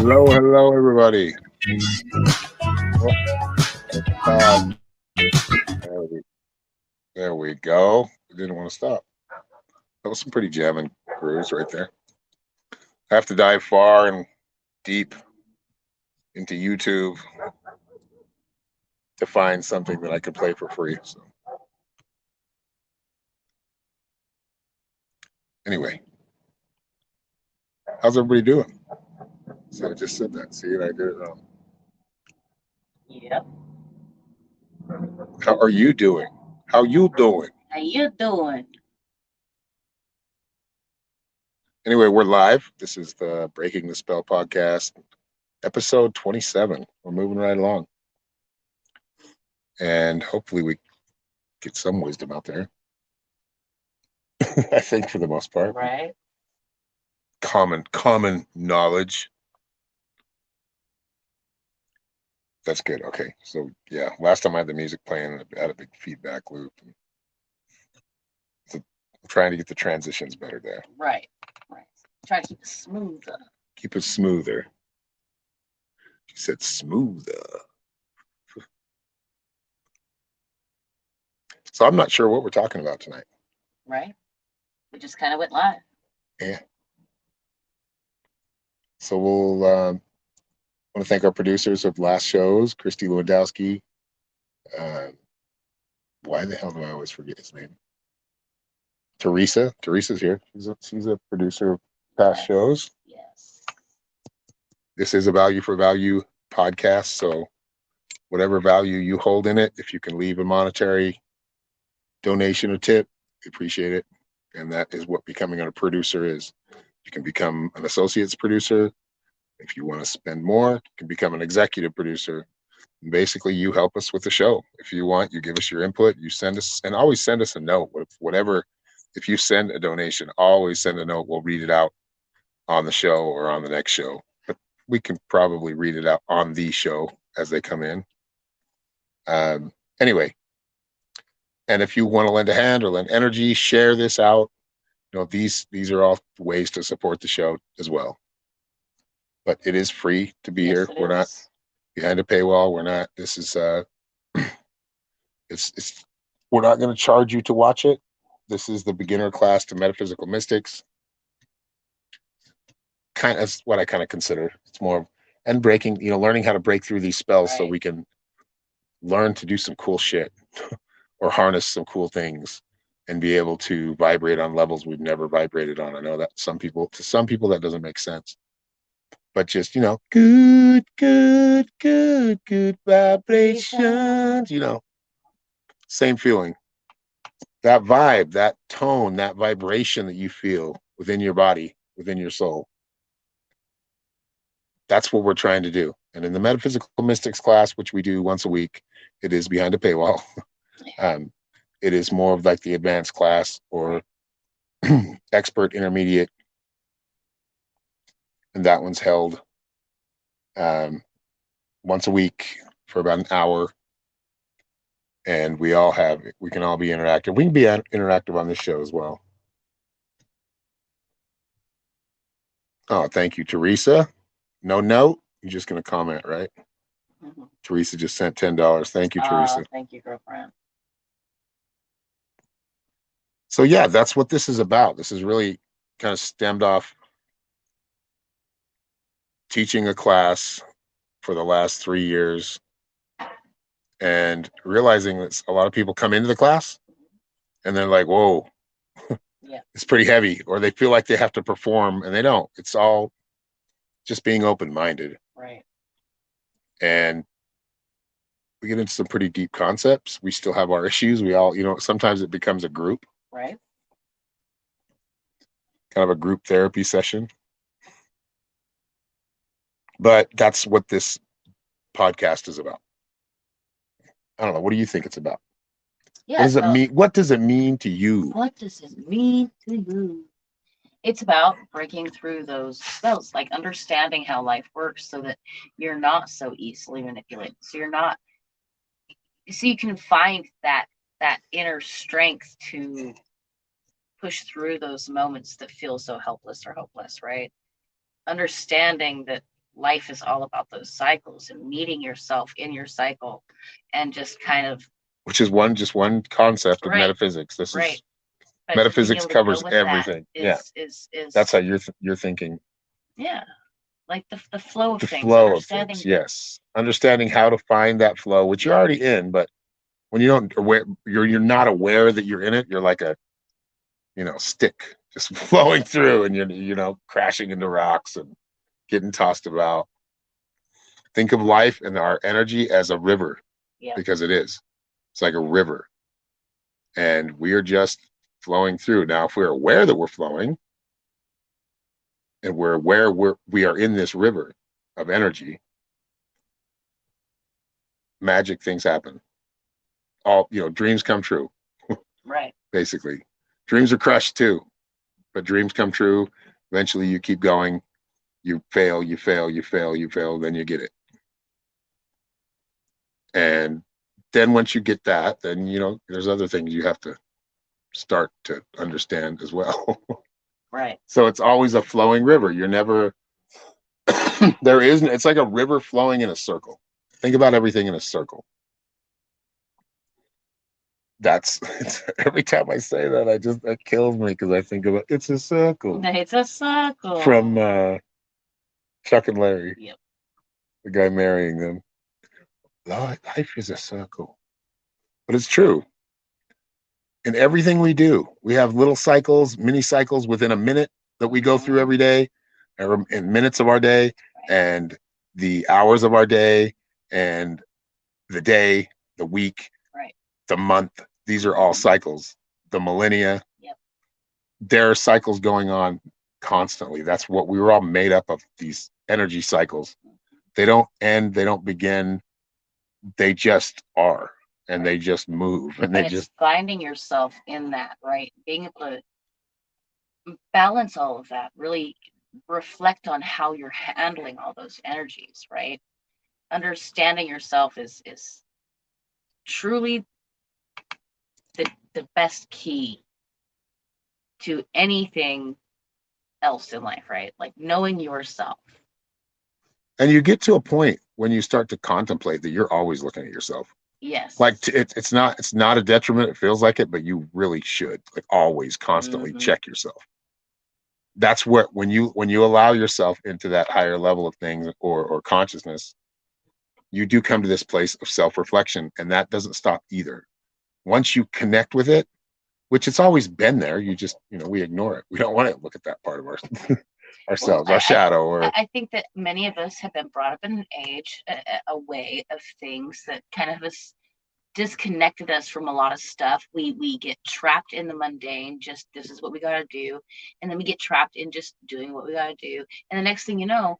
Hello, everybody. Oh, there we, there we go. I didn't want to stop. That was some pretty jamming grooves right there. I have to dive far and deep into YouTube to find something that I could play for free. So, anyway, how's everybody doing? So I just said that. See, I did it wrong. Yep. How are you doing? How you doing? How you doing? Anyway, we're live. This is the Breaking the Spell podcast, episode 27. We're moving right along. And hopefully we get some wisdom out there. I think for the most part. Right. Common knowledge. That's good. Okay. So yeah, last time I had the music playing, I had a big feedback loop. So I'm trying to get the transitions better there. Right. Try to keep it smoother. Keep it smoother. She said smoother. So I'm not sure what we're talking about tonight. Right. We just kind of went live. Yeah. So we'll want to thank our producers of last shows, Christy Lewandowski. Why the hell do I always forget his name? Teresa. Teresa's here. She's a producer of past shows. Yes. This is a value for value podcast. So whatever value you hold in it, if you can leave a monetary donation or tip, we appreciate it. And that is what becoming a producer is. You can become an associate's producer. If you want to spend more, you can become an executive producer. And basically, you help us with the show. If you want, you give us your input. You send us, and always send us a note. Whatever, if you send a donation, always send a note. We'll read it out on the show or on the next show. But we can probably read it out on the show as they come in. Anyway, and if you want to lend a hand or lend energy, share this out. You know, these are all ways to support the show as well. But it is free to be here. We're not behind a paywall. We're not. This is it's. We're not going to charge you to watch it. This is the beginner class to metaphysical mystics. Kind of what I kind of consider. It's more and breaking. You know, learning how to break through these spells so we can learn to do some cool shit or harness some cool things and be able to vibrate on levels we've never vibrated on. I know that to some people that doesn't make sense. But just, you know, good vibrations, you know, same feeling. That vibe, that tone, that vibration that you feel within your body, within your soul. That's what we're trying to do. And in the Metaphysical Mystics class, which we do once a week, it is behind a paywall. It is more of like the advanced class or expert intermediate. And that one's held once a week for about an hour. And we can all be interactive. We can be interactive on this show as well. Oh, thank you, Teresa. No note. You're just going to comment, right? Mm-hmm. Teresa just sent $10. Thank you, Teresa. Thank you, girlfriend. So yeah, that's what this is about. This is really kind of stemmed off teaching a class for the last 3 years and realizing that a lot of people come into the class and they're like, whoa, yeah, it's pretty heavy, or they feel like they have to perform and they don't. It's all just being open-minded. Right. And we get into some pretty deep concepts. We still have our issues. We all, you know, sometimes it becomes a group. Right. Kind of a group therapy session. But that's what this podcast is about. I don't know. What do you think it's about? Yeah, what does it mean? What does it mean to you? What does it mean to you? It's about breaking through those spells, like understanding how life works so that you're not so easily manipulated. So you can find that inner strength to push through those moments that feel so helpless or hopeless, right? Understanding that life is all about those cycles and meeting yourself in your cycle and just kind of which is just one concept of right, metaphysics. This right. is But being metaphysics able to go covers with that everything. Yeah, is that's how you're thinking. yeah, like the flow of The things, flow of things. understanding Yes, understanding how to find that flow, which you're already in, but when you don't aware, you're not aware that you're in it. You're like a stick just flowing through, and you're crashing into rocks and getting tossed about. Think of life and our energy as a river, yeah, because it is. It's like a river, and we are just flowing through. Now, if we're aware that we're flowing, and we're aware we are in this river of energy, magic things happen. All dreams come true. right. Basically, dreams are crushed too, but dreams come true. Eventually, you keep going. You fail, you fail, you fail, you fail, then you get it. And then once you get that, then there's other things you have to start to understand as well. Right. So it's always a flowing river. You're never there isn't. It's like a river flowing in a circle. Think about everything in a circle. That's every time I say that, that kills me, because I think about it's a circle It's a circle. from Chuck and Larry, Yep. the guy marrying them. Life is a circle, but it's true. In everything we do, we have little cycles, mini cycles within a minute that we go through every day, or in minutes of our day, and the hours of our day, and the day, the week, right, the month. These are all cycles. The millennia. Yep. There are cycles going on constantly. That's what we were all made up of, these energy cycles. They don't end, they don't begin. They just are, and they just move, and they it's just finding yourself in that, right? Being able to balance all of that, really reflect on how you're handling all those energies, right? Understanding yourself is truly the best key to anything else in life, right? Like knowing yourself. and you get to a point when you start to contemplate that you're always looking at yourself. Yes. Like it's not a detriment. It feels like it, but you really should, like, always constantly check yourself. That's what, when you allow yourself into that higher level of things, or consciousness, you do come to this place of self-reflection, and that doesn't stop either. Once you connect with it, which it's always been there, you just we ignore it. We don't want to look at that part of ourselves, Well, our shadow. Or I think that many of us have been brought up in an age, a way of things that kind of has disconnected us from a lot of stuff. We get trapped in the mundane, just this is what we got to do, and then we get trapped in just doing what we got to do, and the next thing you know,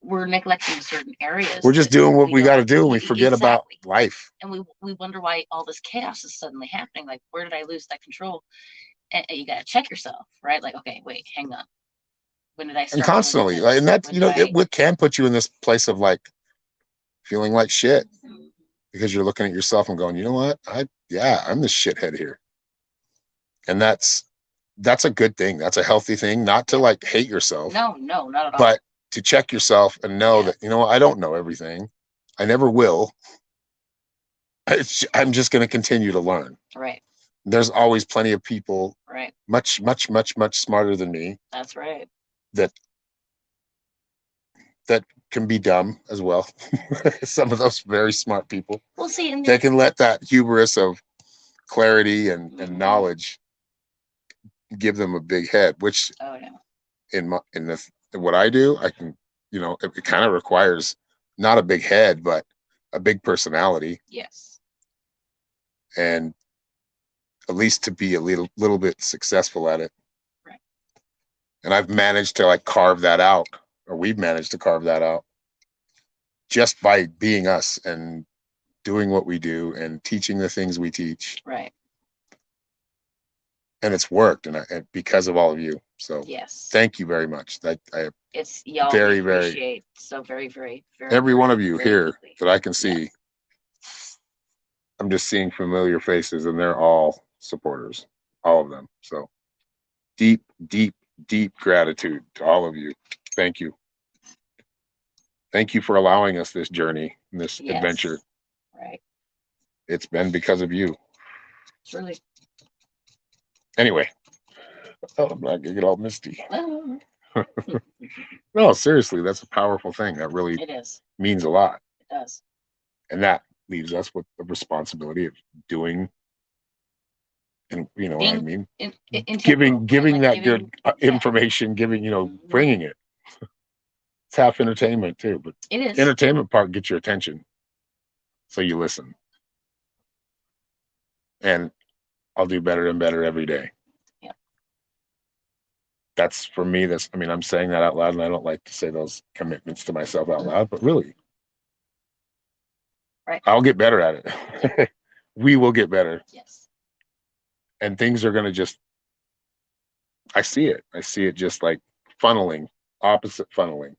we're neglecting certain areas. We're just doing what we got to do, and we Exactly. forget about life. And we wonder why all this chaos is suddenly happening. Like, where did I lose that control? And you got to check yourself, right? Like, okay, wait, hang on. When did I start? And constantly, like, and that's it can put you in this place of like feeling like shit, because you're looking at yourself and going, you know what? I'm the shithead here. And that's a good thing. That's a healthy thing. Not to like hate yourself. No, not at all. But to check yourself and know that, I don't know everything. I never will. I'm just going to continue to learn. Right. There's always plenty of people, right, much, much, much, much smarter than me. That's right. That can be dumb as well. Some of those very smart people. Well, see, they can let that hubris of clarity and knowledge give them a big head, which in what I do, I can, it kind of requires not a big head, but a big personality. Yes. And at least to be a little bit successful at it. Right. And I've managed to like carve that out, or we've managed to carve that out just by being us and doing what we do and teaching the things we teach. Right. And it's worked, and because of all of you. So yes, thank you very much. It's y'all very, appreciate so very, very, very every one of you here deeply. that I can see. Yes. I'm just seeing familiar faces, and they're all supporters, all of them. So deep, deep, deep gratitude to all of you. Thank you. Thank you for allowing us this journey, this adventure. Right. It's been because of you. Really. Anyway, I'm not gonna get all misty. Oh, No, seriously, that's a powerful thing. That really it is. means a lot. It does. And that leaves us with the responsibility of doing, and you know what I mean, giving that good information, giving, bringing it. It's half entertainment too, but it is. Entertainment part gets your attention, so you listen. And I'll do better and better every day. Yeah. That's for me. I'm saying that out loud, and I don't like to say those commitments to myself out loud, but really, right. I'll get better at it. We will get better. Yes. And things are going to I see it just like funneling, opposite funneling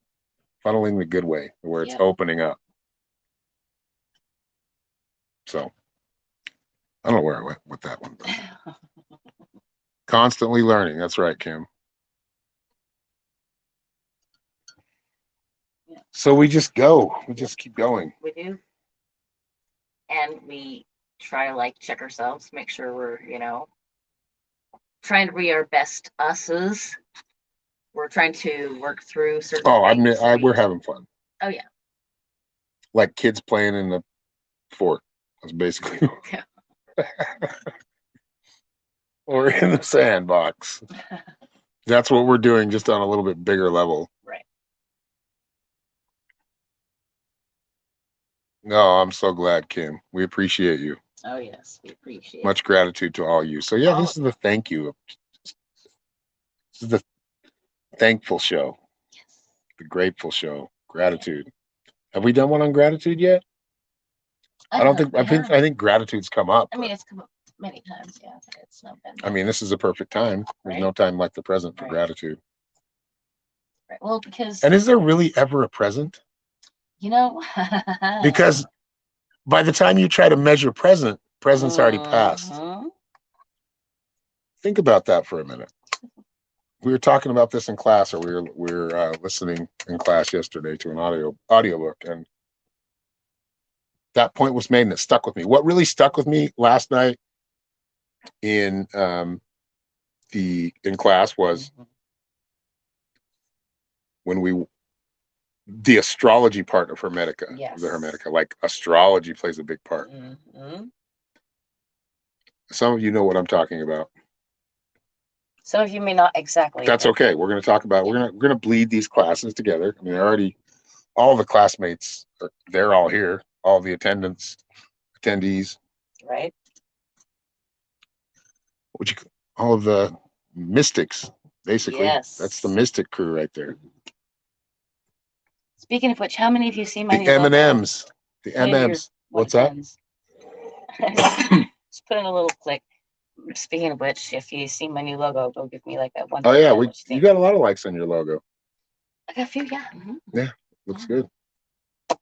the good way, where it's opening up. So I don't know where I went with that one. Constantly learning. That's right, Kim. Yeah. So we just go. We just keep going. We do. And we try to check ourselves, make sure we're, trying to be our best us's. We're trying to work through certain things. We're having fun. Oh yeah. Like kids playing in the fort. That's basically. Yeah. Or in the sandbox. That's what we're doing, just on a little bit bigger level. Right. No, I'm so glad, Kim. We appreciate you. Oh yes, we appreciate much gratitude to all you. So yeah, this is the thank you. This is the thankful show. Yes. The grateful show. Gratitude. Have we done one on gratitude yet? I don't think. I think gratitude's come up. I mean, it's come up many times. Yeah, but it's not been. I mean, this is a perfect time. There's no time like the present for gratitude. Right. Well, because. And is there really ever a present? Because by the time you try to measure present's already passed. Think about that for a minute. We were talking about this in class, or we were listening in class yesterday to an audiobook, and that point was made, and it stuck with me. What really stuck with me last night in class was when the astrology part of Hermetica. Yes. The Hermetica, like astrology plays a big part. Mm-hmm. Some of you know what I'm talking about. Some of you may not exactly. That's okay. We're going to talk about. We're going to bleed these classes together. I mean, all the classmates. They're all here. All the attendees. Right. All of the mystics, basically. Yes. That's the mystic crew right there. Speaking of which, how many of you see my the M&Ms? The M&Ms. What's that? Just put in a little click. Speaking of which, if you see my new logo, go give me that one. Oh yeah, you got a lot of likes on your logo. I got a few, yeah. Mm-hmm. Yeah, looks good. Now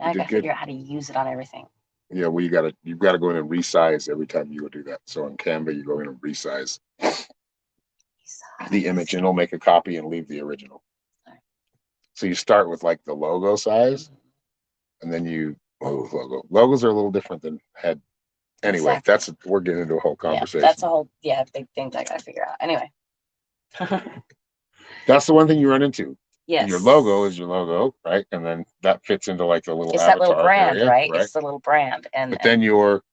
I gotta figure out how to use it on everything. Yeah, well, you've got to go in and resize every time you go do that. So on Canva, you go in and resize the image, and it'll make a copy and leave the original. Right. So you start with the logo size, and then logos are a little different than head. Anyway, exactly. We're getting into a whole conversation. Yeah, that's a whole big thing that I gotta figure out. Anyway. That's the one thing you run into. Yes. Your logo is your logo, right? And then that fits into the little it's that little brand, area, right? It's the little brand. But then your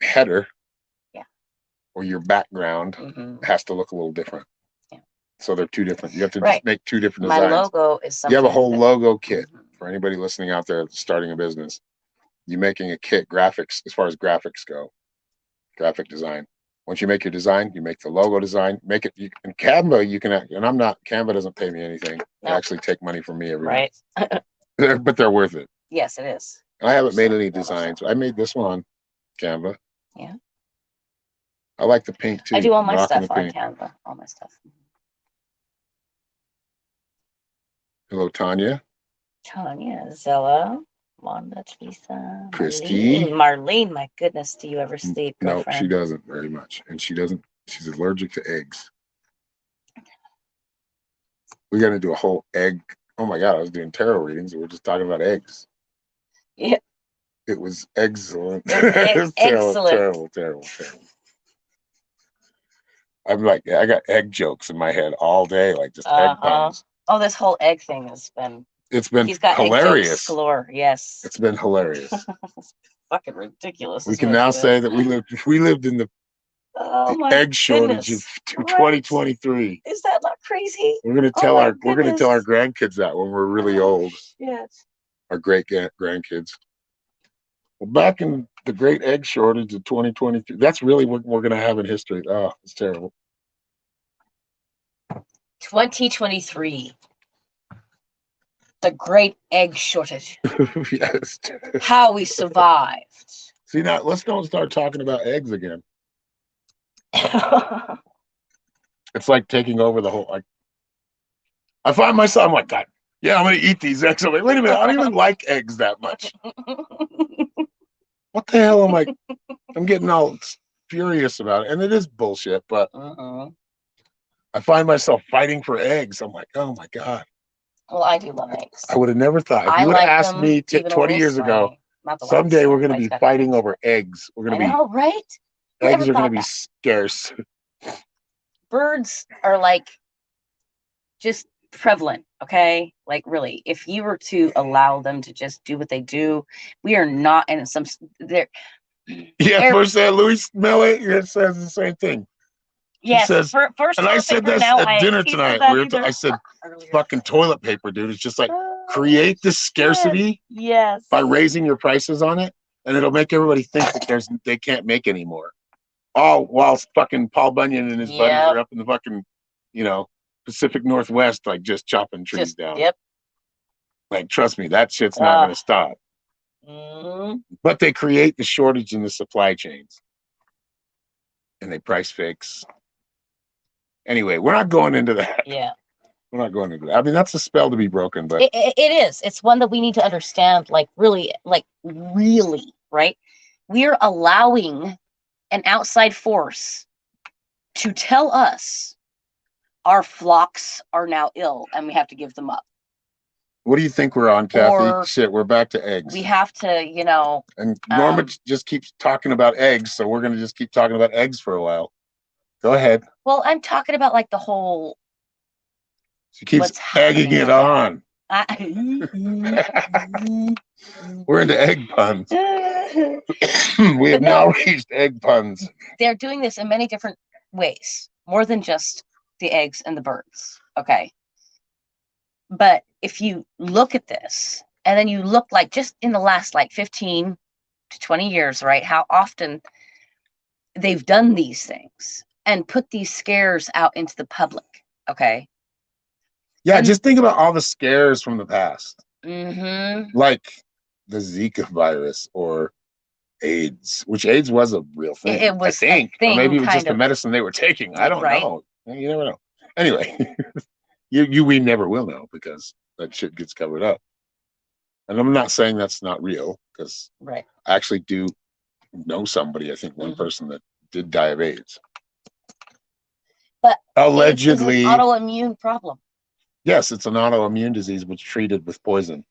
header or your background has to look a little different. Yeah. So they're two different. You have to just make two different designs. My logo is something. You have a whole logo kit for anybody listening out there starting a business. You're making a kit, graphics, as far as graphics go, graphic design. Once you make your design, you make the logo design, make it in Canva. You can, and Canva doesn't pay me anything. They actually take money from me every month. But they're worth it. Yes, it is. And I haven't made any designs. I made this one on Canva. Yeah. I like the pink too. I do all my stuff on Canva. All my stuff. Hello, Tanya. Zella. Wanda, Lisa, Christy, Marlene. My goodness, do you ever sleep? No, she doesn't very much, and she's allergic to eggs. We got to do a whole egg. Oh my God, I was doing tarot readings and we're just talking about eggs. Yeah. It was excellent. It was excellent. Terrible. I'm like, I got egg jokes in my head all day, like just egg puns. Oh, this whole egg thing has been. It's been He's got hilarious. Egg jokes galore. Yes. It's been hilarious. Fucking ridiculous. We can now say that we lived in the egg shortage of 2023. Is that not crazy? We're gonna tell our grandkids that when we're really old. Yes. Our great grandkids. Well, back in the great egg shortage of 2023, that's really what we're gonna have in history. Oh, it's terrible. 2023. The great egg shortage. Yes. How we survived. See, now let's don't start talking about eggs again. It's like taking over the whole. Like, I find myself, I'm like, God, yeah, I'm gonna eat these eggs. I'm like, wait a minute, I don't even like eggs that much. What the hell am I? I'm getting all furious about it, and it is bullshit. But I find myself fighting for eggs. I'm like, oh my God. Well, I do love eggs. I would have never thought. If you would have asked me 20 years ago, someday we're going to be fighting over eggs. We're going to be. I know, right? Eggs are going to be scarce. Birds are like just prevalent, okay? Like really, if you were to allow them to just do what they do, we are not in some. Yeah, first Louis Mellet says the same thing. Yes, says, first. And I said this at dinner tonight. I said, fucking toilet paper, dude. It's just like create this scarcity by raising your prices on it, and it'll make everybody think that they can't make anymore. All while fucking Paul Bunyan and his buddies are up in the fucking, Pacific Northwest, like just chopping trees down. Yep. Like, trust me, that shit's not going to stop. But they create the shortage in the supply chains, and they price fix. Anyway, we're not going into that. Yeah. We're not going into that. I mean, that's a spell to be broken, but it is. It's one that we need to understand, really, right? We're allowing an outside force to tell us our flocks are now ill and we have to give them up. What do you think we're on, Kathy? Shit, we're back to eggs. We have to, And Norma just keeps talking about eggs, so we're going to just keep talking about eggs for a while. Go ahead. Well, I'm talking about like the whole. She keeps egging it on. We're into egg puns. We have now reached egg puns. They're doing this in many different ways, more than just the eggs and the birds. Okay. But if you look at this, and then you look like just in the last 15 to 20 years, right, how often they've done these things and put these scares out into the public. Okay. Yeah, just think about all the scares from the past. Like the Zika virus or AIDS, which AIDS was a real thing. It was, I think. Or maybe it was just the medicine they were taking. I don't know. You never know. Anyway, we never will know because that shit gets covered up. And I'm not saying that's not real because I actually do know somebody, I think one person that did die of AIDS. But allegedly, it's an autoimmune problem. Yes, it's an autoimmune disease which treated with poison.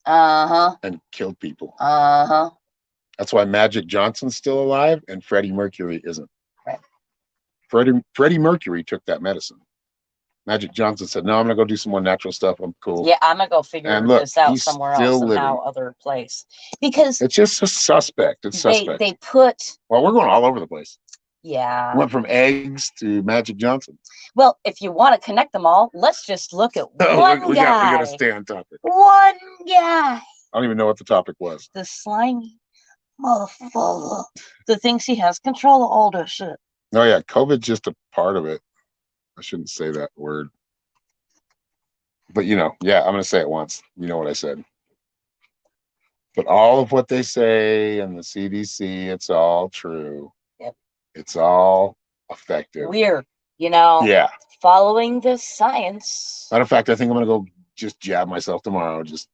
And killed people. That's why Magic Johnson's still alive and Freddie Mercury isn't. Right. Freddie Mercury took that medicine. Magic Johnson said, "No, I'm gonna go do some more natural stuff. I'm cool. Yeah, I'm gonna go figure this out somewhere else, somehow, other place." Because it's just a suspect. It's suspect. They put. Well, we're going all over the place. Yeah. Went from eggs to Magic Johnson. Well, if you want to connect them all, let's just look at one guy. We gotta stay on topic. One guy. I don't even know what the topic was. The slimy motherfucker that thinks he has control of all this shit. Oh yeah, COVID's just a part of it. I shouldn't say that word. But yeah, I'm gonna say it once. You know what I said. But all of what they say in the CDC, it's all true. Yep. It's all effective. We're, following the science. Matter of fact, I think I'm gonna go just jab myself tomorrow. Just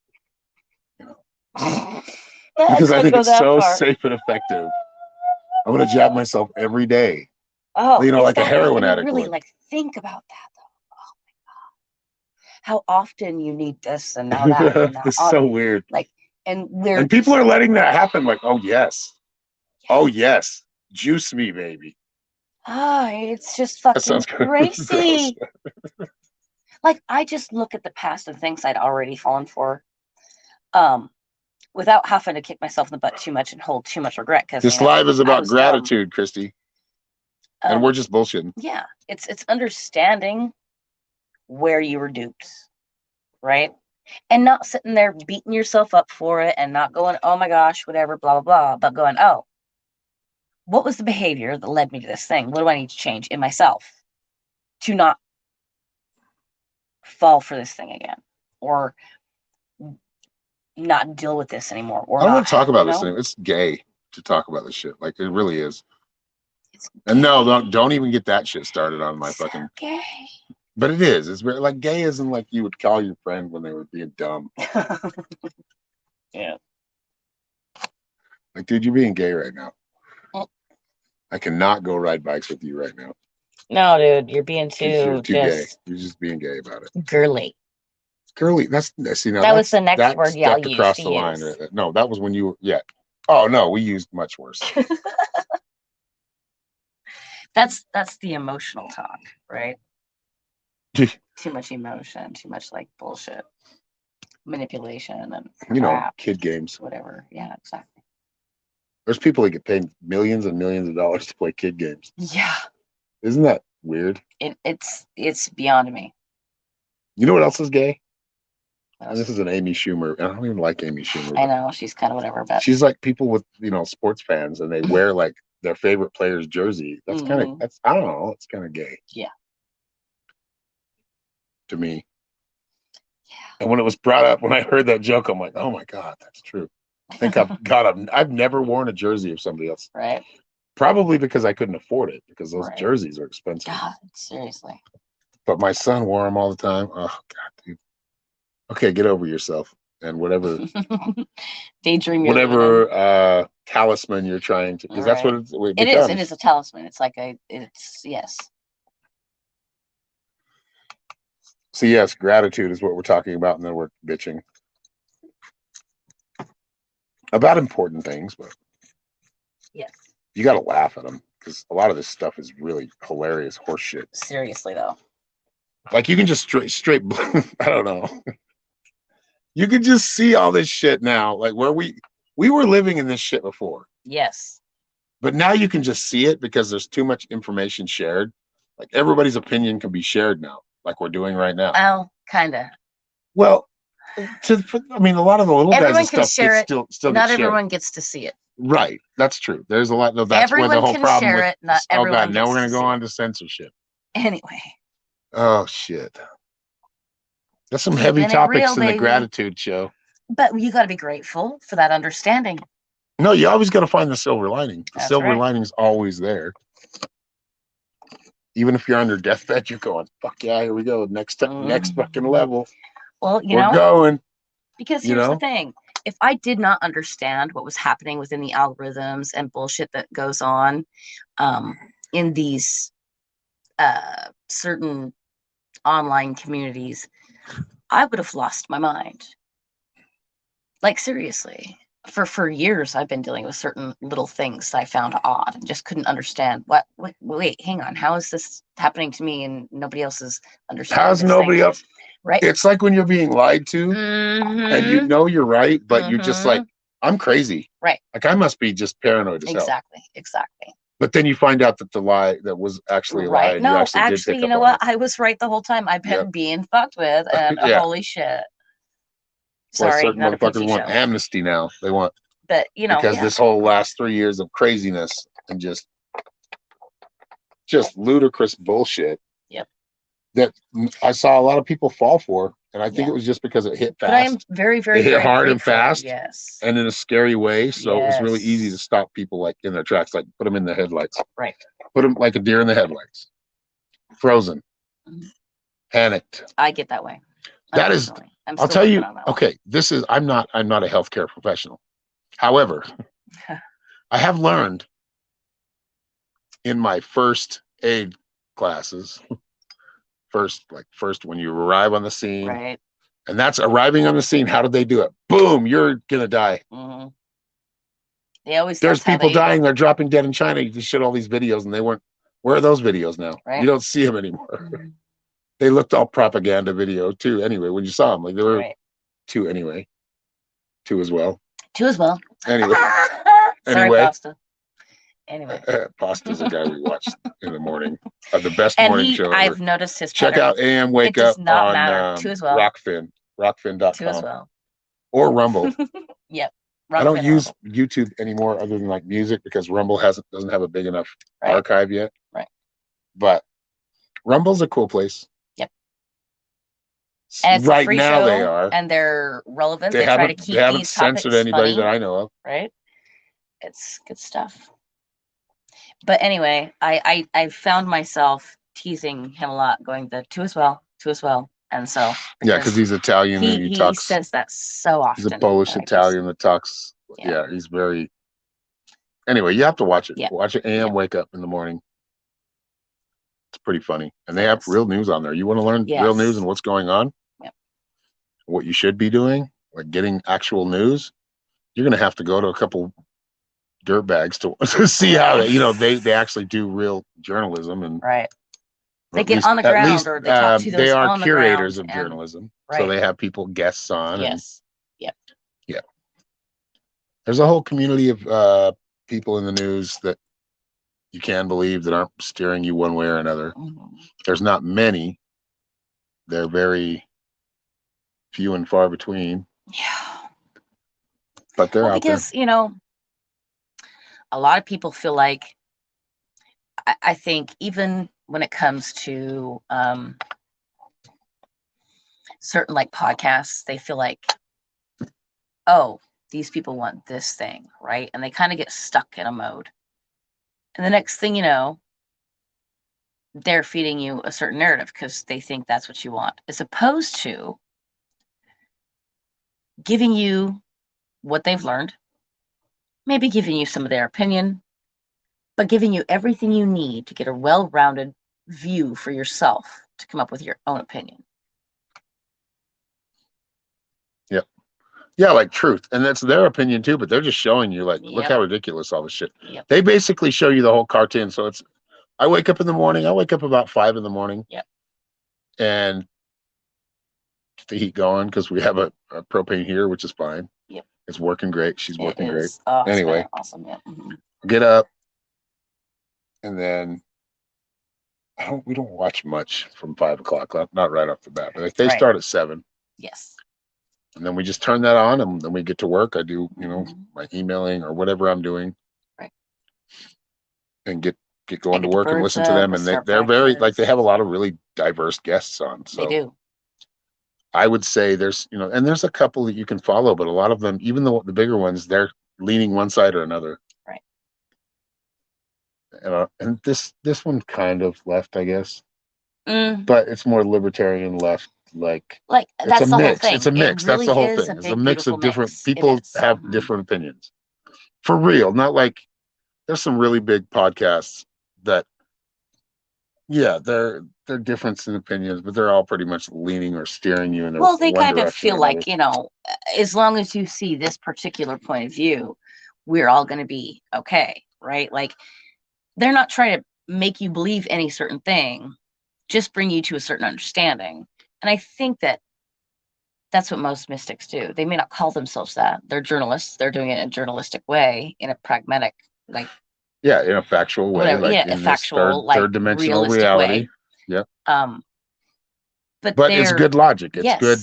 because I think it's so safe and effective. I'm gonna jab myself every day. Oh, like a heroin addict. Really, think about that though. Oh my God. how often you need this and now that and that. It's so weird. Like, and we're And people are letting that happen. Like, oh yes, oh yes, juice me, baby. it's just That fucking sounds crazy. gross. Like, I just look at the past and things I'd already fallen for, without having to kick myself in the butt too much and hold too much regret. Because This live is I about was dumb. gratitude, Christy, and we're just bullshitting. Yeah, it's understanding where you were duped, right? And not sitting there beating yourself up for it and not going, oh my gosh, whatever, blah, blah, blah, but going, oh, what was the behavior that led me to this thing? What do I need to change in myself to not fall for this thing again or not deal with this anymore? Or I don't not want to talk about this know? thing. It's gay to talk about this shit. Like, it really is. It's And no, gay. don't even get that shit started on my So fucking. gay. But it is. It's very like gay isn't like you would call your friend when they were being dumb. Yeah. Like, dude, you're being gay right now. Mm. I cannot go ride bikes with you right now. No, dude, you're being 'Cause you're too gay. just You're just being gay about it. girly. Girly, that's see now That was that's the next that word y'all stepped used across to the line use. right there. No, that was when you were Oh no, we used much worse. That's the emotional talk, right? Too much emotion, too much like bullshit, manipulation, and You know, crap, kid games. whatever. Yeah, exactly. There's people that get paid millions and millions of dollars to play kid games. Yeah, Isn't that weird? it's beyond me. You know what else is gay? What And else? this is an Amy Schumer. I don't even like Amy Schumer. I But know she's kind of whatever, but she's like people with sports fans, and they wear like their favorite player's jersey. That's kind of Mhm. that's I don't know. It's kind of gay. Yeah. To me. Yeah. And when it was brought up, when I heard that joke, I'm like, oh my god, that's true. Thank God I've never worn a jersey of somebody else. Right. Probably because I couldn't afford it because those Right. jerseys are expensive. God, seriously. But my son wore them all the time. Oh God, dude. Okay, get over yourself and whatever Daydream your way in. talisman you're trying to, because that's what Right. it It is. It becomes. is a talisman. It's like yes. So yes, gratitude is what we're talking about, and then we're bitching about important things, but Yes. you got to laugh at them because a lot of this stuff is really hilarious horseshit. Seriously though. Like you can just straight I don't know. You can just see all this shit now, like where we were living in this shit before. Yes. But now you can just see it because there's too much information shared. Like everybody's opinion can be shared now, like we're doing right now. Well, kinda. Well, I mean, a lot of the little Everyone guys and can stuff share it. still Not gets shared. everyone gets to see it. Right, that's true. There's a lot. That's where Everyone the whole can problem share with. it. Not Oh everyone God, now gets we're gonna to go see on it. to censorship. Anyway, Oh shit, that's some keeping heavy it topics real, in the baby. gratitude show. But you got to be grateful for that understanding. No, you always got to find the silver lining. The That's silver right. lining's always there. Even if you're on your deathbed, you're going, "Fuck yeah, here we go, next fucking level." Well, We're going. because here's the thing. If I did not understand what was happening within the algorithms and bullshit that goes on in these certain online communities, I would have lost my mind. Like, seriously. For years, I've been dealing with certain little things that I found odd and just couldn't understand. Wait, hang on. How is this happening to me and nobody else is understanding? How's nobody else? Right. It's like when you're being lied to and you know you're right, but you're just like, I'm crazy. Right. Like I must be just paranoid as hell. Exactly. But then you find out that the lie that was actually a lie. Right. And No, you actually did actually, pick you up know on what? it. I was right the whole time. I've been being fucked with, and Yeah. holy shit. That's why Sorry, certain not a motherfuckers pinky want show. amnesty now. They want, But because this whole last 3 years of craziness and just ludicrous bullshit. Yep. That I saw a lot of people fall for, and I think it was just because it hit fast. But I am very, very, it hit very hard grateful. and fast, Yes. and in a scary way. So it was really easy to Yes. stop people like in their tracks, like put them in the headlights. Right. Put them like a deer in the headlights. Frozen. Panicked. I get that way. That is, Unfortunately. I'm I'll still tell you. working on that one. Okay, this is. I'm not a healthcare professional. However, I have learned in my first aid classes first when you arrive on the scene, Right. and that's arriving on the scene. How did they do it? Boom! You're gonna die. Mm-hmm. They always. There's That's how people they dying. They're dropping dead in China. You just showed all these videos, and they weren't. Where are those videos now? Right. You don't see them anymore. Mhm. They looked all propaganda video too. Anyway, when you saw them, like there were Right. two anyway, two as well. Two as well. Anyway, Sorry, anyway. Pasta. Anyway. Pasta's a guy we watched in the morning. The best And morning show ever. I've noticed his Check pattern. out AM Wake It does Up not on matter. Two as well. Rockfin, rockfin.com, Two as well. or Rumble. Yep. I don't Rockfin use Rumble. YouTube anymore other than like music because Rumble doesn't have a big enough Right. archive yet. Right. But Rumble's a cool place. Yep. And it's right a free now show, they are. and they're relevant. They try to keep they haven't these censored topics anybody funny, that I know of. right? It's good stuff. But anyway, I found myself teasing him a lot, going the two as well, and so Yeah, because he's Italian and he talks. He says that so often. He's a Polish Italian that talks. Yeah, he's very. Anyway, you have to watch it. Yeah. Watch it and Wake Up in the morning. It's pretty funny, and they have real news on there. You want to learn real news and what's going on? Yep. What you should be doing, like getting actual news. You're gonna have to go to a couple dirtbags to see how they actually do real journalism and right. They get on the ground, or they talk to those they are on the curators ground of journalism, right. so they have people guests on. Yes. Yep. Yeah. There's a whole community of people in the news that you can believe that aren't steering you one way or another. Mm-hmm. There's not many. They're very few and far between. Yeah. But they're out because, there. A lot of people feel like, I think even when it comes to certain like podcasts, they feel like, oh, these people want this thing, right? And they kind of get stuck in a mode. And the next thing you know, they're feeding you a certain narrative because they think that's what you want, as opposed to giving you what they've learned, maybe giving you some of their opinion, but giving you everything you need to get a well-rounded view for yourself to come up with your own opinion. Yep. Yeah, like truth. And that's their opinion too, but they're just showing you like, look how ridiculous all this shit. Yep. They basically show you the whole cartoon. So I wake up in the morning. I wake up about 5 in the morning. Yep. And the heat going because we have a propane heater, which is fine. Yep. It's working great. She's working great. Anyway. Awesome. Yeah. Mm-hmm. Get up. And then we don't watch much from 5 o'clock, not right off the bat, but they start at 7. Yes. And then we just turn that on and then we get to work. I do, my emailing or whatever I'm doing. Right. And get going to work and listen to them. And they're very, like, they have a lot of really diverse guests on. So they do. I would say there's, and there's a couple that you can follow, but a lot of them, even the bigger ones, they're leaning one side or another. Right. And this one kind of left, I guess. But it's more libertarian left. Like that's the whole thing. It's a mix. That's the whole thing. It's a mix of different people have different opinions. For real, not like there's some really big podcasts that, they're different in opinions, but they're all pretty much leaning or steering you in their they kind of feel like, as long as you see this particular point of view, we're all going to be okay, right? Like they're not trying to make you believe any certain thing, just bring you to a certain understanding. And I think that's what most mystics do. They may not call themselves that. They're journalists. They're doing it in a journalistic way, in a pragmatic, in a factual way, a factual, third dimensional reality. Way. Yeah. But it's good logic. It's good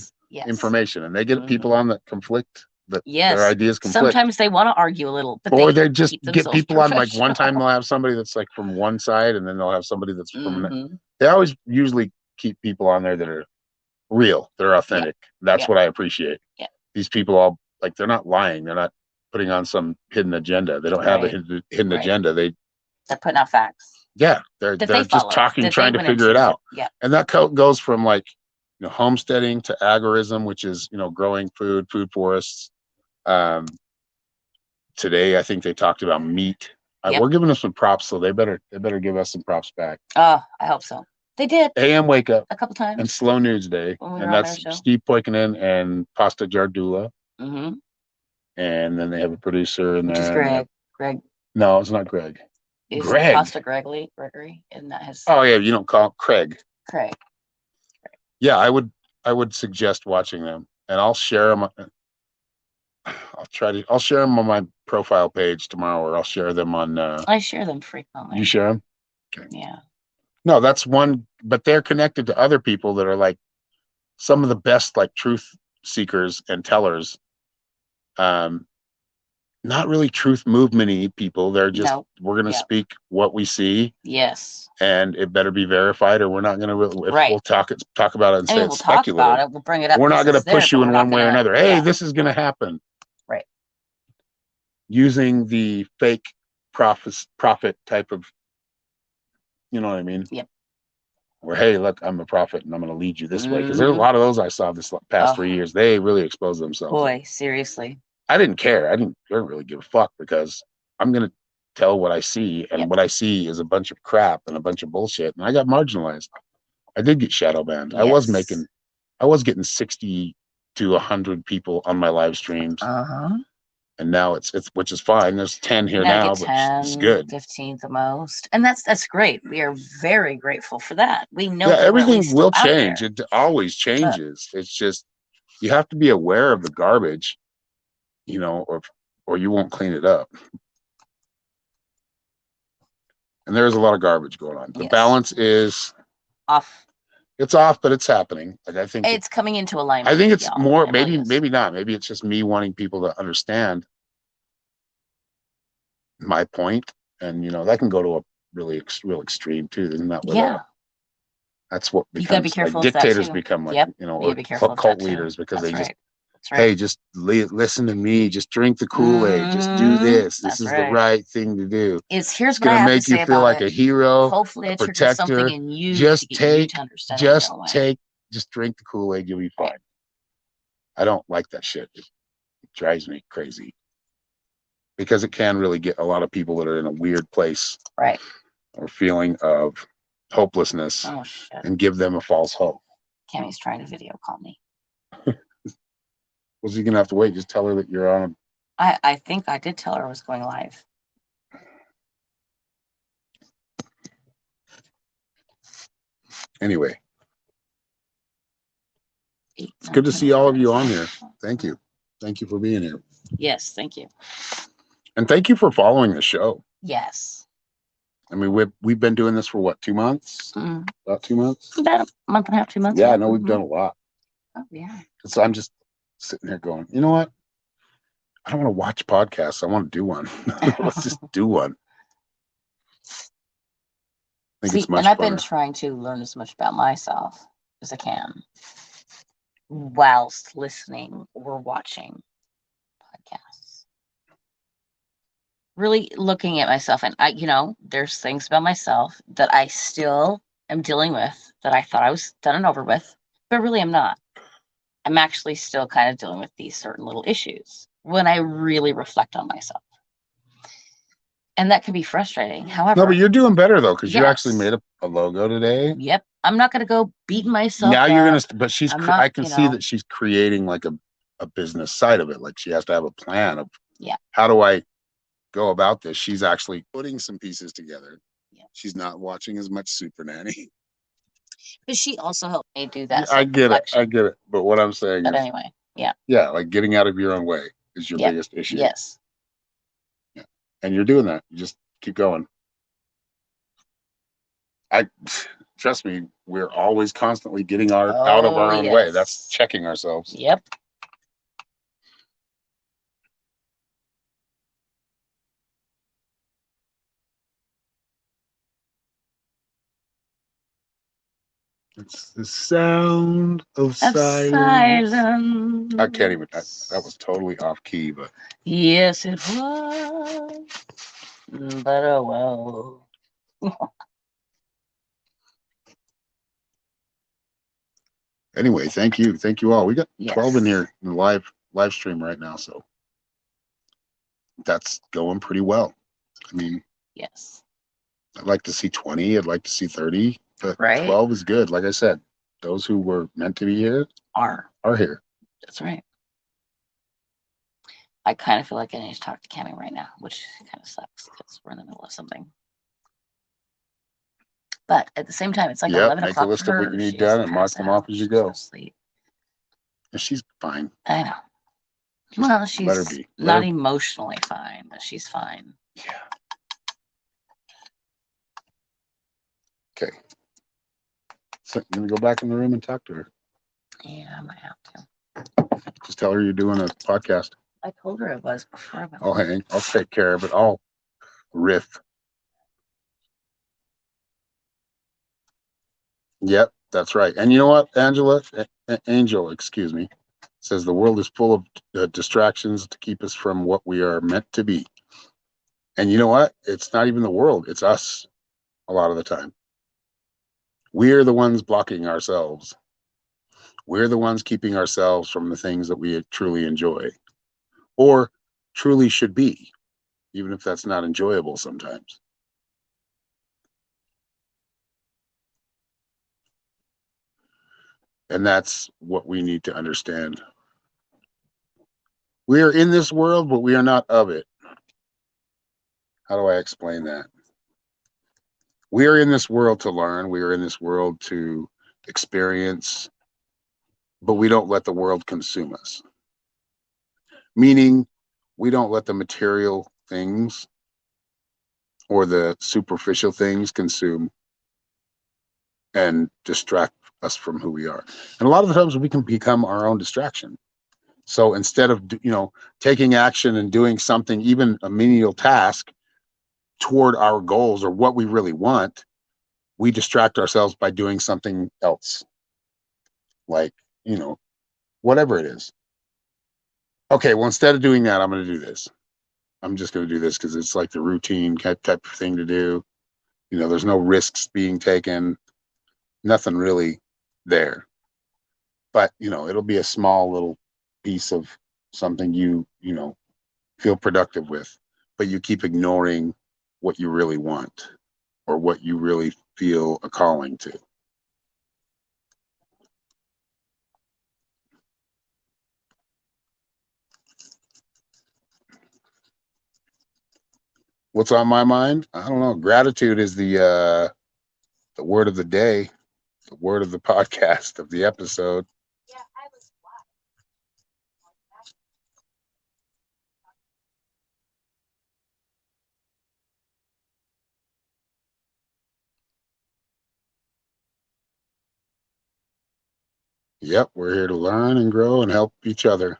information, and they get people on that conflict. That their ideas conflict. Sometimes they want to argue a little, but or they just get people on. Like one time they'll have somebody that's like from one side, and then they'll have somebody that's from. They always usually keep people on there that are real. They're authentic. That's what I appreciate. Yeah. These people all they're not lying. They're not putting on some hidden agenda. They don't have a hidden agenda. They're putting out facts. Yeah, they're just talking, trying to figure it out. Yeah. And that goes from like homesteading to agorism, which is growing food forests. Today I think they talked about meat. We're giving them some props, so they better give us some props back. Oh, I hope so. They did AM Wake Up a couple and times Slow News Day, when we were and on their that's show. Steve Poikonen and Pasta Jardula, Mm-hmm. and then they have a producer in Which is there. And they have, Greg. no, it's not Greg. Is it Greg. Pasta Gregory? Isn't that his? Oh yeah, you don't call Craig. Craig. Yeah, I would suggest watching them, and I'll share them. I'll share them on my profile page tomorrow, or I'll share them on. I share them frequently. You share them? Okay. Yeah. No, that's one, but they're connected to other people that are like some of the best, like truth seekers and tellers. Not really truth movement-y people. They're just, we're going to speak what we see. Yes. And it better be verified, or we're not going to, if right. we'll talk about it and say it's speculative. Talk about it. We'll bring it up. We're not going to push you in one way or another. Hey, this is going to happen. Right. Using the fake prophet type of, you know what I mean? Yep. Where, hey, look, I'm a prophet and I'm going to lead you this way. Because there's a lot of those I saw this past 3 years. They really exposed themselves. Boy, seriously. I didn't care. I didn't really give a fuck, because I'm going to tell what I see. And what I see is a bunch of crap and a bunch of bullshit. And I got marginalized. I did get shadow banned. Yes. I was getting 60 to 100 people on my live streams. And now it's which is fine. There's 10 here now, but 10, it's good. 15 the most. And that's great. We are very grateful for that. We know everything will change. It always changes. It's just, you have to be aware of the garbage, you know, or you won't clean it up. And there's a lot of garbage going on. The balance is off. It's off, but it's happening. Like, I think it's coming into alignment. I think it's more, maybe not. Maybe it's just me wanting people to understand my point. And, you know, that can go to a real extreme too. Isn't that what that's what becomes, you gotta be careful, like, dictators become, like, you know, or cult leaders, because they just, hey, just listen to me, just drink the Kool-Aid, just do this. This is the right thing to do. It's gonna make you feel like a hero, hopefully a protector. Something in you just drink the Kool-Aid, you'll be fine. I don't like that shit. It drives me crazy, because it can really get a lot of people that are in a weird place, right, or feeling of hopelessness, and give them a false hope. Cammy's trying to video call me. Was he gonna have to wait? Just tell her that you're on. I think I did tell her I was going live. Anyway, it's good to see all of you on here. Thank you. Thank you for being here. Yes, thank you. And thank you for following the show. Yes. I mean, we've been doing this for what, 2 months? About 2 months? About a month and a half, 2 months. Yeah, I know we've done a lot. Oh, yeah. So I'm just sitting here going, you know what? I don't want to watch podcasts. I want to do one. Let's just do one. I think it's much I've funner. been trying to learn as much about myself as I can whilst listening or watching podcasts. Really looking at myself, and there's things about myself that I still am dealing with that I thought I was done and over with, but really I'm not. I'm actually still kind of dealing with these certain little issues when I really reflect on myself. And that can be frustrating. However, no, but you're doing better though, because you actually made a logo today. Yep. I'm not going to go beating myself now up. You're going to, but I can see that she's creating like a business side of it. Like, she has to have a plan of, how do I go about this? She's actually putting some pieces together. Yeah. She's not watching as much Super Nanny. But she also helped me do that. I get it. But what I'm saying is, anyway, yeah, like getting out of your own way is your biggest issue. Yes. Yeah. And you're doing that. You just keep going. Trust me, we're always constantly getting out of our own way. That's checking ourselves. Yep. It's the sound of silence. I can't even. That was totally off key, but yes, it was. But oh well. Anyway, thank you all. We got 12 in here in the live stream right now, so that's going pretty well. I mean, yes. I'd like to see 20. I'd like to see 30. But Right. 12 is good. Like I said, those who were meant to be here are here. That's right. I kind of feel like I need to talk to Cammy right now, which kind of sucks because we're in the middle of something. But at the same time, it's like 11 Make a o'clock list for of her. what you need She's done and mark passed them out. off as you She's go. asleep. And she's fine. I know. Just Well, let her she's be. not emotionally fine, but she's fine. Yeah. Okay. So I'm gonna go back in the room and talk to her. Yeah, I might have to. Just tell her you're doing a podcast. I told her it was before. But I'll hang. I'll take care of it. I'll riff. Yep, that's right. And you know what, Angela, Angel, excuse me, says the world is full of distractions to keep us from what we are meant to be. And you know what? It's not even the world, it's us a lot of the time. We're the ones blocking ourselves. We're the ones keeping ourselves from the things that we truly enjoy or truly should be, even if that's not enjoyable sometimes. And that's what we need to understand. We are in this world, but we are not of it. How do I explain that? We are in this world to learn. We are in this world to experience, but we don't let the world consume us. Meaning, we don't let the material things or the superficial things consume and distract us from who we are. And a lot of the times we can become our own distraction. So instead of, taking action and doing something, even a menial task toward our goals or what we really want, we distract ourselves by doing something else. Like, whatever it is. Okay, well, instead of doing that, I'm going to do this. I'm just going to do this because it's like the routine type of thing to do. There's no risks being taken, nothing really there. But, it'll be a small little piece of something you feel productive with, but you keep ignoring what you really want or what you really feel a calling to. What's on my mind? I don't know. Gratitude is the word of the day, the word of the podcast, of the episode. Yep, we're here to learn and grow and help each other.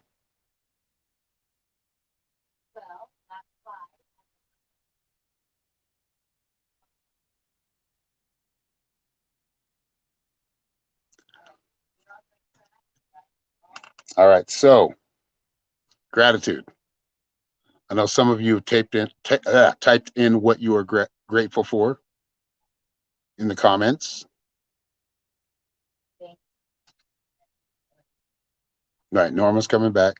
All right, so gratitude. I know some of you have typed in what you are grateful for in the comments. All right, Norma's coming back.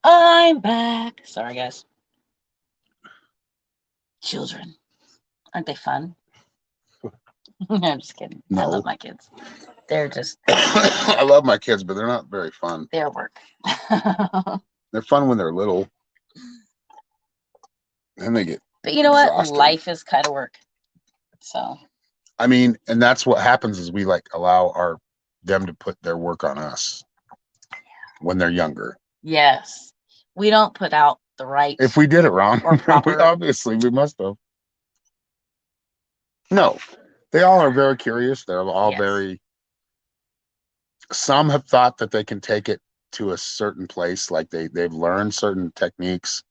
I'm back. Sorry, guys. Children, aren't they fun? I'm just kidding. No. I love my kids. They're just. I love my kids, but they're not very fun. They're work. They're fun when they're little. Then they get. But you know what? Life is kind of work. So. I mean, and that's what happens is we allow them to put their work on us when they're younger. Yes. We don't put out the right. If we did it wrong, or proper. obviously we must have. No, they all are very curious. They're all very. Some have thought that they can take it to a certain place, like they've learned certain techniques,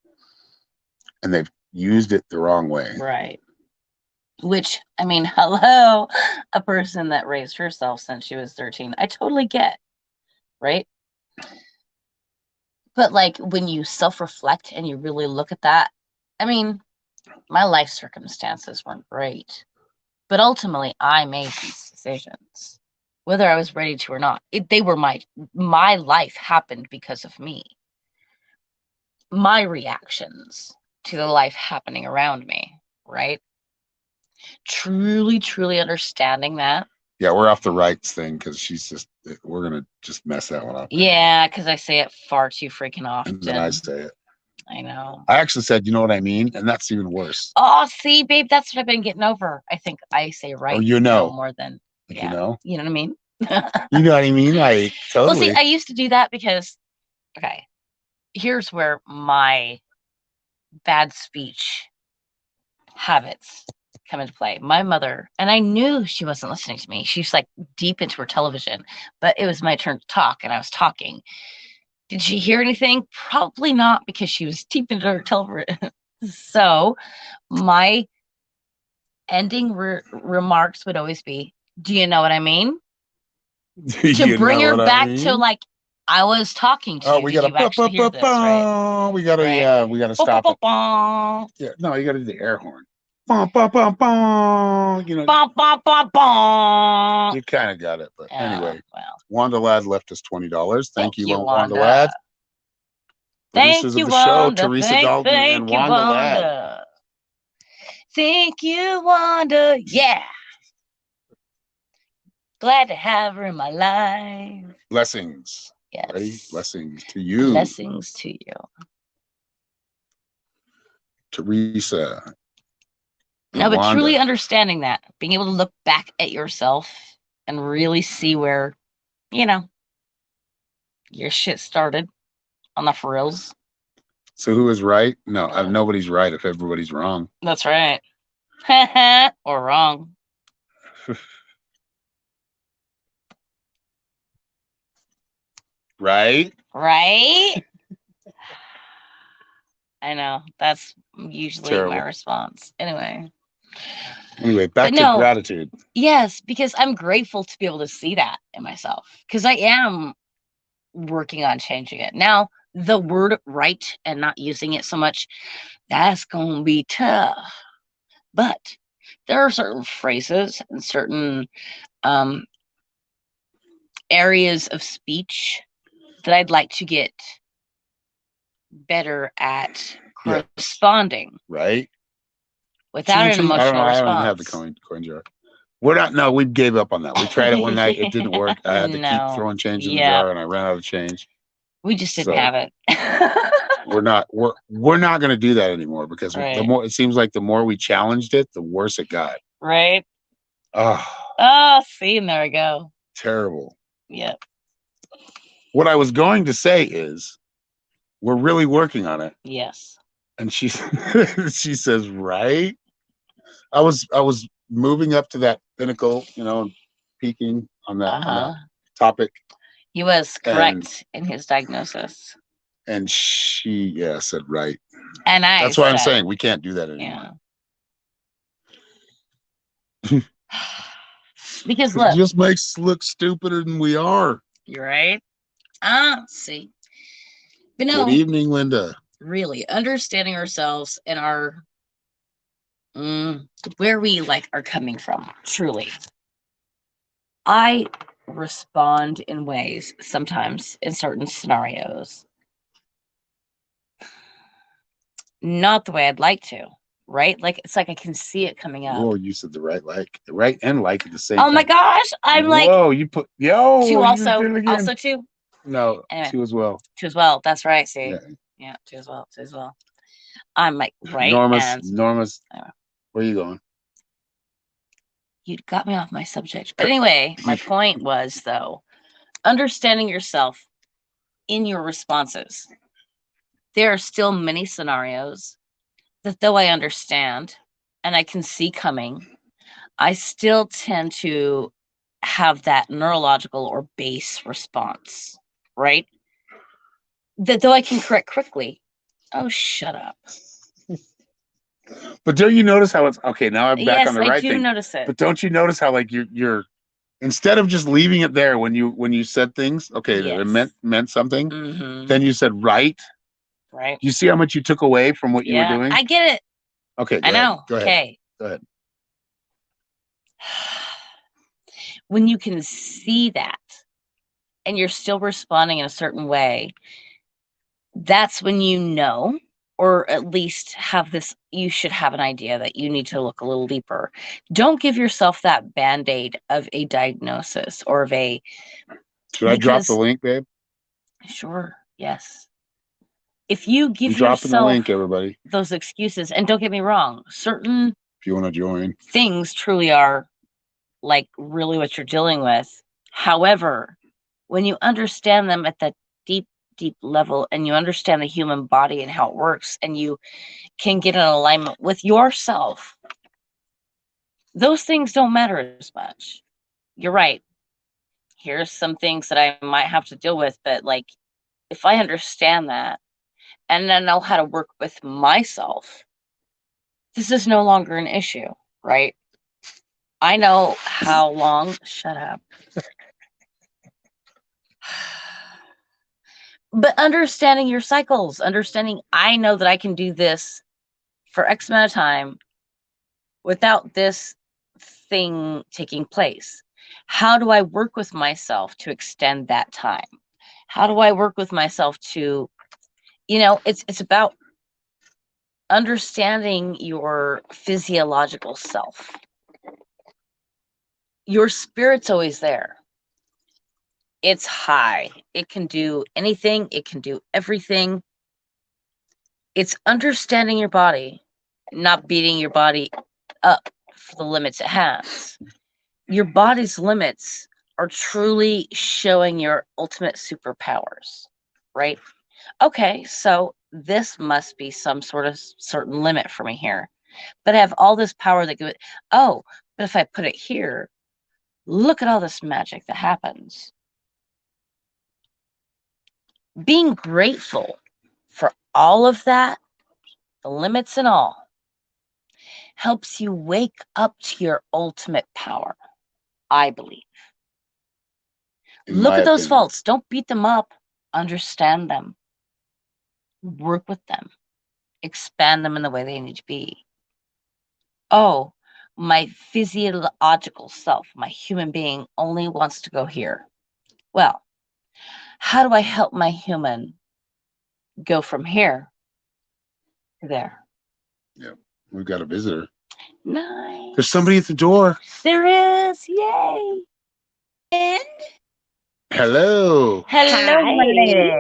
and they've used it the wrong way. Right. Which, I mean, hello, a person that raised herself since she was 13. I totally get, right? But when you self-reflect and you really look at that, I mean, my life circumstances weren't great, but ultimately I made these decisions, whether I was ready to or not. They were my life happened because of me. my reactions to the life happening around me, right? Truly, truly understanding that. Yeah, we're off the rights thing because we're gonna just mess that one up. Yeah, because I say it far too freaking often. And then I say it. I know. I actually said, you know what I mean? And that's even worse. Oh, see, babe, that's what I've been getting over. I think I say right. Oh, you know. more than, Like, yeah. you know? You know what I mean? You know what I mean? Like, Well, totally. see, I used to do that because, okay, here's where my bad speech habits come into play. My mother, and I knew she wasn't listening to me. She's like deep into her television, but it was my turn to talk, and I was talking. Did she hear anything? Probably not, because she was deep into her television. So my ending remarks would always be, "Do you know what I mean?" To bring her back to like, I was talking to Oh, you. we Did gotta you actually hear this, right? We gotta, Right. yeah, we gotta stop it. Yeah, no, you gotta do the air horn. You know, you kind of got it, but anyway, well, Wanda Ladd left us $20. Thank you, Wanda Wanda. Ladd. Thank Producers you, of the show, Wanda. Teresa Dalton and you, Wanda Ladd. Wanda. Thank you, Wanda. Yeah. Glad to have her in my life. Blessings. Yes. Ready? Blessings to you. Blessings to you. Teresa. No, but Wanda. truly understanding that, being able to look back at yourself and really see where, you know, your shit started on the frills. So who is right? No, nobody's right if everybody's wrong. That's right. Or wrong. Right? Right? I know. That's usually my response. Anyway, back to gratitude. Yes, because I'm grateful to be able to see that in myself, because I am working on changing it. Now, the word right and not using it so much, that's going to be tough. But there are certain phrases and certain areas of speech that I'd like to get better at corresponding. Right. Without an emotional response. I don't have the coin jar. We're not. No, we gave up on that. We tried it one night. It didn't work. I had to keep throwing change in the jar, and I ran out of change. We just didn't have it. We're not going to do that anymore, because the more, it seems like the more we challenged it, the worse it got. Right. See, and there we go. Terrible. Yep. What I was going to say is, we're really working on it. Yes. And she says, right? I was moving up to that pinnacle, and peaking on that topic. He was correct in his diagnosis. And she said right. And that's why I'm saying we can't do that anymore. Yeah. Because look, it just makes us look stupider than we are. You're right. See. But no, good evening, Linda. Really understanding ourselves and our where we are coming from. Truly, I respond in ways sometimes in certain scenarios not the way I'd like to. Right? It's like I can see it coming up. Oh, you said the right and at the same time. Oh my gosh. I'm like, whoa, you put two also two. No, anyway, two as well. Two as well. That's right. See, yeah, two as well. Two as well. I'm like, right. Norma's. Where are you going? You got me off my subject. But anyway, my point was, though, understanding yourself in your responses. There are still many scenarios that, though I understand and I can see coming, I still tend to have that neurological or base response, right? That though I can correct quickly. Oh, shut up. But don't you notice how it's okay? Now I'm back on the right thing. Yes, I do notice it. But don't you notice how you're instead of just leaving it there when you said things, that it meant something, then you said right. Right. You see how much you took away from what you were doing? I get it. Okay. I know. Go ahead. Okay. Go ahead. When you can see that and you're still responding in a certain way, that's when you know, or at least have this, you should have an idea that you need to look a little deeper. Don't give yourself that band-aid of a diagnosis or of a, Should I drop the because link, babe? sure, yes. If you I'm give dropping the yourself link, everybody, those excuses, and don't get me wrong, certain if you want to join. things truly are like really what you're dealing with. However, when you understand them at that deep, deep level, and you understand the human body and how it works, and you can get in alignment with yourself, those things don't matter as much. You're right. Here's some things that I might have to deal with, but like if I understand that and then know how to work with myself, this is no longer an issue, right? I know how long, shut up. But understanding your cycles, understanding I know that I can do this for X amount of time without this thing taking place. How do I work with myself to extend that time? How do I work with myself to, it's about understanding your physiological self. Your spirit's always there. It's high. It can do anything. It can do everything. It's understanding your body, not beating your body up for the limits it has. Your body's limits are truly showing your ultimate superpowers, right? Okay, so this must be some sort of certain limit for me here. But I have all this power that goes, oh, but if I put it here, look at all this magic that happens. Being grateful for all of that, the limits and all, helps you wake up to your ultimate power, I believe. Look at those faults. Don't beat them up. Understand them. Work with them. Expand them in the way they need to be. Oh, my physiological self, my human being only wants to go here. Well, how do I help my human go from here to there? Yeah, we've got a visitor. Nice. There's somebody at the door. There is. Yay. And Hello. Hello, my lady.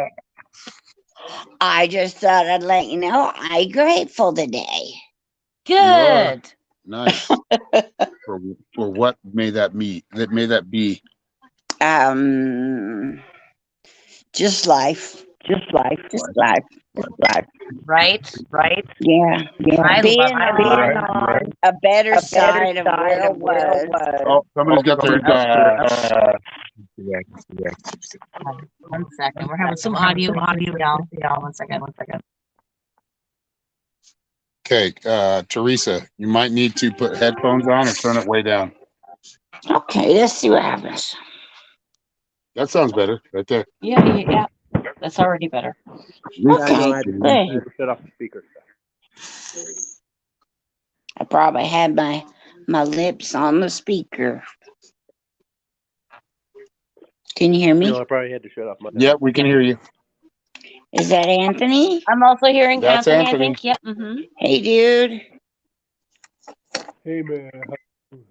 I just thought I'd let you know I'm grateful today. Good. Nice. for what may that be? That be. Just life. Just life. Right. Yeah. I Being love on a better side of where it was. Oh, somebody's got their. One second. We're having some audio, y'all. 1 second. Okay, Teresa, you might need to put headphones on or turn it way down. Okay, let's see what happens. That sounds better, right there. Yeah. That's already better. Okay. Hey, Shut off the speaker. I probably had my lips on the speaker. Can you hear me? No, I probably had to shut off my. Yeah, we can hear you. Is that Anthony? I'm also hearing That's Anthony, Anthony. I think. Yep. Mm-hmm. Hey, dude. Hey man.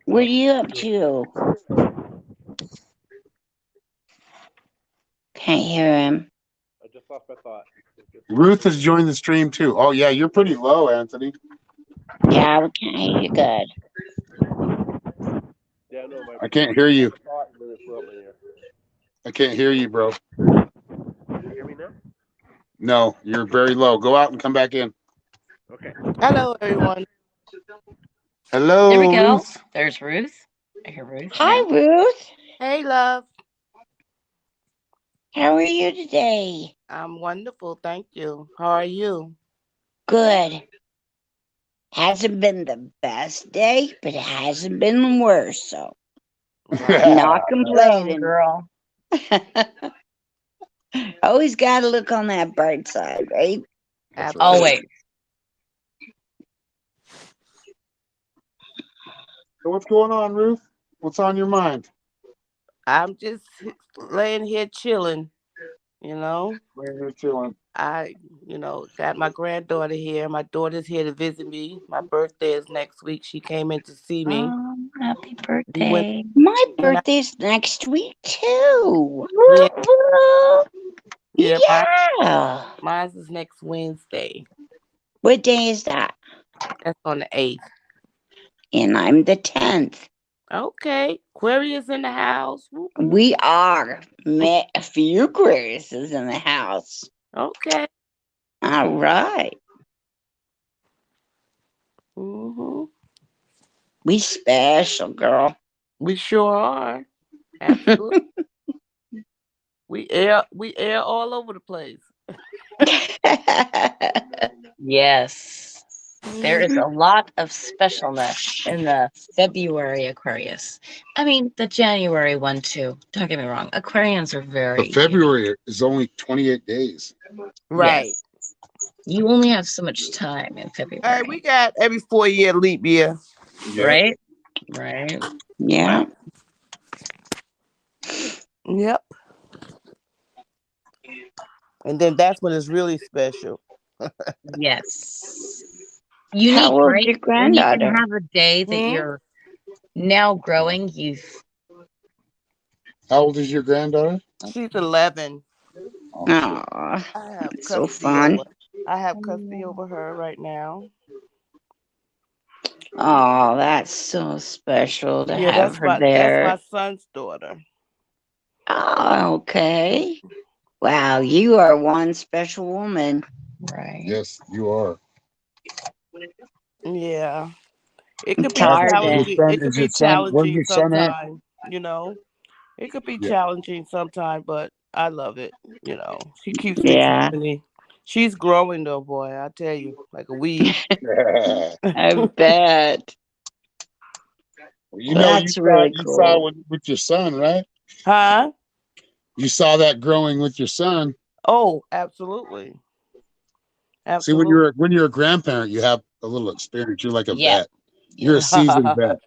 What are you up to? Can't hear him. I just lost my thought. Ruth has joined the stream too. Oh yeah, you're pretty low, Anthony. Yeah, we can't hear you good. Yeah, no, my I can't hear you. thought really flew up in the air. I can't hear you, bro. Can you hear me now? No, you're very low. Go out and come back in. Okay. Hello, everyone. Hello. There we go. Ruth. There's Ruth. I hear Ruth. Hi, Ruth. Hey, love. How are you today? I'm wonderful. Thank you. How are you? Good. Hasn't been the best day, but it hasn't been the worst, so not complaining. Girl. Always got to look on that bright side, right? That's Oh, right. wait. So what's going on, Ruth? What's on your mind? I'm just laying here chilling, you know. Where you're chilling. I, got my granddaughter here. My daughter's here to visit me. My birthday is next week. She came in to see me. Happy We went, birthday. My went out, birthday's next week too. yeah, Woo-hoo. yeah, Yeah. mine's is next Wednesday. What day is that? That's on the 8th. And I'm the 10th. Okay. Aquarius in the house. Woo, woo. We are. Met a few Aquariuses in the house. Okay. All right. Hmm. We special, girl. We sure are. Absolutely. we air all over the place. Yes. There is Mhm. a lot of specialness in the February Aquarius. I mean, the January one too. Don't get me wrong. Aquarians are very But February is only 28 days. Right. Yes. You only have so much time in Hey, we February, got every 4-year leap year. Yeah. right? Right. Yeah. Yep. And then that's when it's really special. Yes. How Unique, old's right? your When you can granddaughter? have a day that Hmm? you're now growing youth. How old is your granddaughter? She's 11. Aw, I have so custody fun. over. I have custody over her right now. Oh, that's so special to Yeah, have her that's my there. son's daughter. Oh, okay. Wow, you are one special woman. Right. Yes, you are. Yeah. It I'm could be tired of challenging. It could be challenging sometimes, It could be Yeah. challenging sometimes, but I love it. She keeps me Yeah, company. She's growing though, boy. I tell you, like a weed. I bet. You Well, know, that's really you saw cool. with your son, right? Huh? You saw that growing with your son. Oh, absolutely. See, Absolutely. when you're a grandparent, you have a little experience. You're like a Yeah. vet. You're a seasoned vet.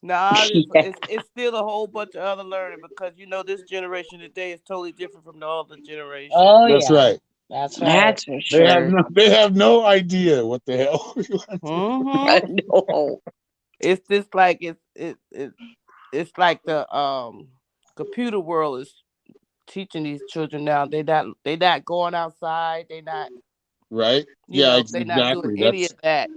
Nah, Yeah. it's still a whole bunch of other learning because this generation today is totally different from the other generation. Oh That's yeah. right. That's right. That's for sure. They have no idea what the hell. Hmm. I know. It's just like it's like the computer world is teaching these children now. They not going outside. They not Right? Yeah, they not doing exactly. any of that.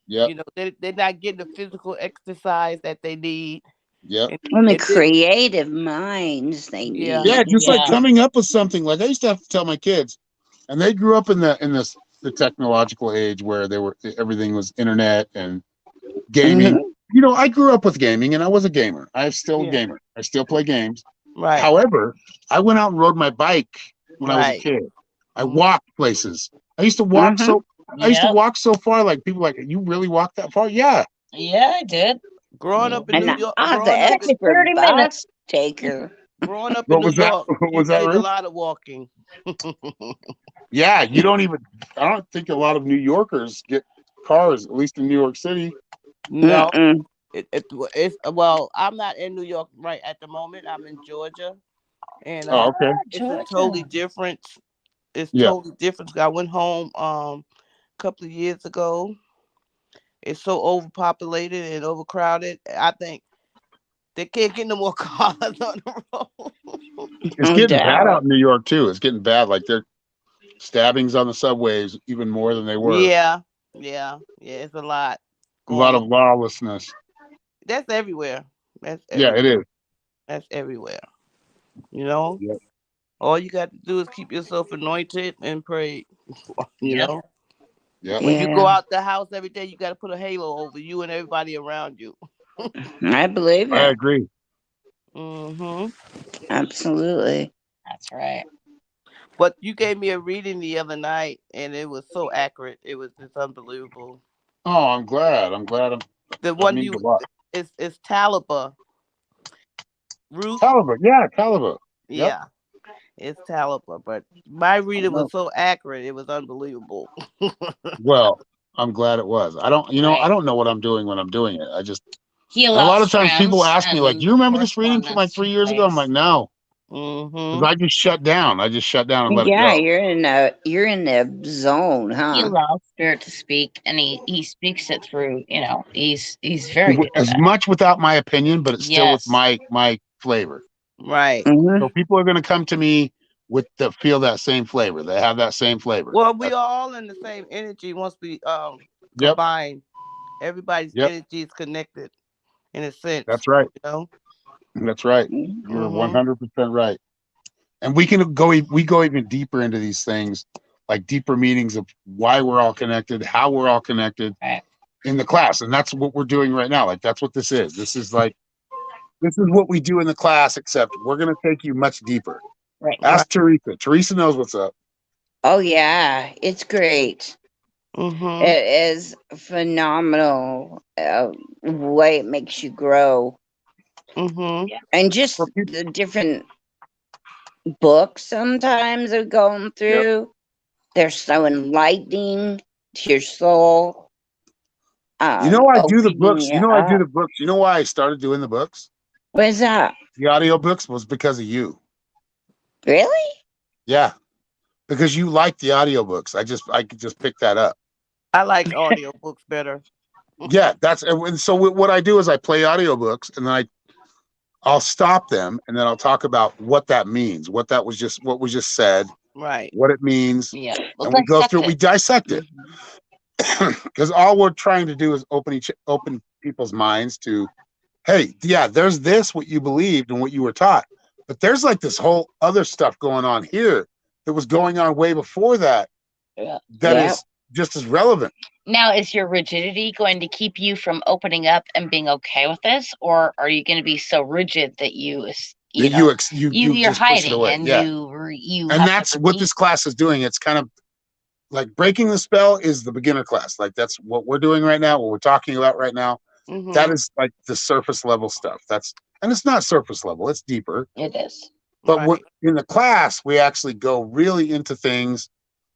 Yep. They're not getting the physical exercise that they need. Yep. And the And then, creative minds they yeah. Yeah, need. just like Yeah. coming up with something. Like I used to have to tell my kids, and they grew up in the technological age where everything was internet and gaming. Mhm. You know, I grew up with gaming, and I was a gamer. I'm still a Yeah. gamer. I still play games. Right. However, I went out and rode my bike when I was a Right. kid. I Mhm. walked places. I used to walk Mhm. so I used to Yep. walk so far. Like people like, you really walked that far? Yeah. Yeah, I did. Growing up in And New York, I'm the growing up in expert 30 minutes. bus taker. growing up in What New was that? York, What you was that, did a Ruth? lot of walking. Yeah, you don't even. I don't think a lot of New Yorkers get cars, at least in New York City. No, Mm-mm. it's well. I'm not in New York right at the moment. I'm in Georgia, and Oh, okay. it's a Georgia. totally different. It's Yeah. totally different. I went home a couple of years ago. It's so overpopulated and overcrowded. I think they can't get no more cars on the road. It's No getting bad out doubt. in New York too. It's getting bad. Like they're stabbings on the subways even more than they were. Yeah, it's a lot A lot going of on. lawlessness. That's everywhere. That's Yeah, it everywhere. is. That's everywhere. You know, Yep. all you got to do is keep yourself anointed and pray. You Yep. know, Yep. when you go Yeah, out the house every day, you got to put a halo over you and everybody around you. I believe I it. agree. Hmm. Absolutely. That's right. But you gave me a reading the other night, and it was so accurate. It was just unbelievable. Oh, I'm glad. I'm glad. The That one means a you lot. is Taliba Ruth. Caliber. Yeah, Caliber. Yep. Yeah, it's Taliba. But my I reading know. was so accurate. It was unbelievable. Well, I'm glad it was. I don't, I Right. don't know what I'm doing when I'm doing it. I just, He and a lot allows of times people friends ask me, like, and do you remember this reading from like correspondence 3 to years ago? I'm place. like, no. Mm-hmm. I just shut down. I just shut down and let it Yeah, go. you're in the zone, He huh? allows spirit to speak, and he speaks it through. He's very good at As that. much without my opinion, but it's still with Yes. my flavor. Right. Mhm. So people are going to come to me with the feel that same flavor. They have that same flavor. Well, we are all in the same energy once we Yep, combine. Everybody's yep, energy is connected in a sense, that's right. you know. That's right. Mhm. You're Mm-hmm. 100% right. And we go even deeper into these things, like deeper meanings of why we're all connected, how we're all connected Right. in the class. And that's what we're doing right now. Like that's what this is. This is what we do in the class, except we're going to take you much deeper. Right. Ask Teresa. Teresa knows what's up. Oh yeah, it's great. Mm-hmm. It is phenomenal way it makes you grow, Mm-hmm. Yeah. and just For people, the different books sometimes are going yep. through. They're so enlightening to your soul. I do the Opening books. you I do up. the books. You know why I started doing the books? What is that? The audio books was because of you. Really? Yeah. Because you like the audio books. I could just pick that up. I like audio books better. Yeah, and so what I do is I play audiobooks and then I'll stop them and then I'll talk about what that means, what was just said, Right. what it means, Yeah. We'll and we go dissect through, we it. dissect it Mhm. because all we're trying to do is open people's minds to, hey, yeah, there's this what you believed and what you were taught, but there's like this whole other stuff going on here that was going on way before that Yeah. that Yeah. is just as relevant. Now, is your rigidity going to keep you from opening up and being okay with this, or are you going to be so rigid that you You you're just push it hiding away. and Yeah. you And have that's to what repeat? this class is doing. It's kind of like breaking the spell is the beginner class. Like that's what we're doing right now, what we're talking about right now. Mm-hmm. That is like the surface level stuff. And it's not surface level, it's deeper. It is. But Right. we're in the class, we actually go really into things.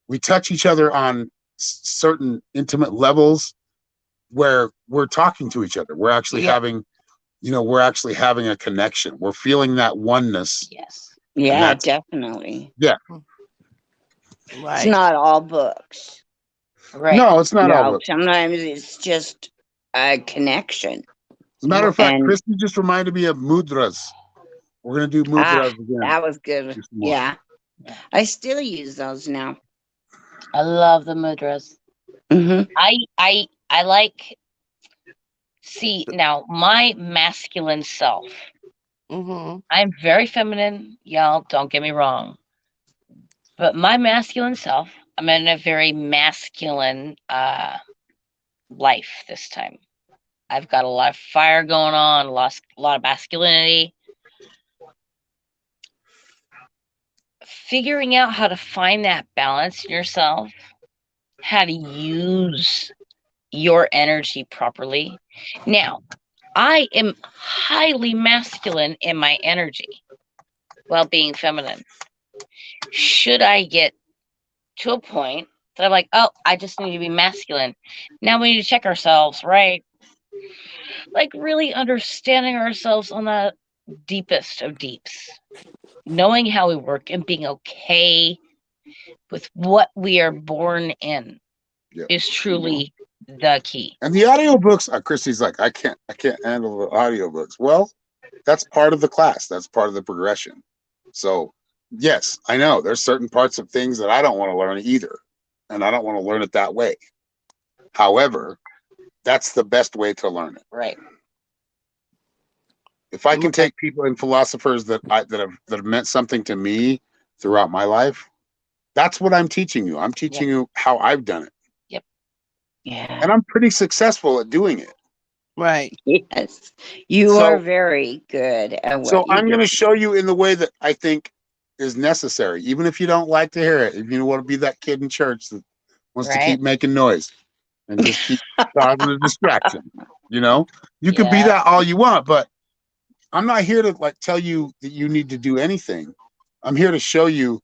We touch each other on certain intimate levels where we're talking to each other. We're actually Yep. having a connection. We're feeling that oneness. Yes. Yeah, that's- definitely. Yeah. It's Right. not all books. Right. No, it's not all No, books. sometimes it's just a connection. As a matter of fact, And Christy just reminded me of mudras. We're gonna do mudras again. that was good. Just more. Yeah. I still use those now. I love the mudras. Hmm. I like. See, now my masculine self. Mm-hmm. I'm very feminine, y'all. Don't get me wrong. But my masculine self, I'm in a very masculine life this time. I've got a lot of fire going on, a lot of masculinity. Figuring out how to find that balance in yourself, how to use your energy properly. Now, I am highly masculine in my energy while being feminine. Should I get to a point that I'm like, oh, I just need to be masculine. Now we need to check ourselves, right? Like really understanding ourselves on the deepest of deeps, knowing how we work and being okay with what we are born in Yep. is truly the key. And the audiobooks, Christy's like, I can't handle the audiobooks. Well, that's part of the class. That's part of the progression. So yes, I know there's certain parts of things that I don't want to learn either. And I don't want to learn it that way. However, that's the best way to learn it. Right. If I can take people and philosophers that have meant something to me throughout my life, that's what I'm teaching you. I'm teaching you how I've done it. Yeah. And I'm pretty successful at doing it. Right. Yes. You So- are very good at what So you I'm do. going to show you in the way that I think is necessary, even if you don't like to hear it. If you want to be that kid in church that wants to Right. keep making noise and just keep causing a distraction, you can be Yeah. that all you want, but I'm not here to like tell you that you need to do anything. I'm here to show you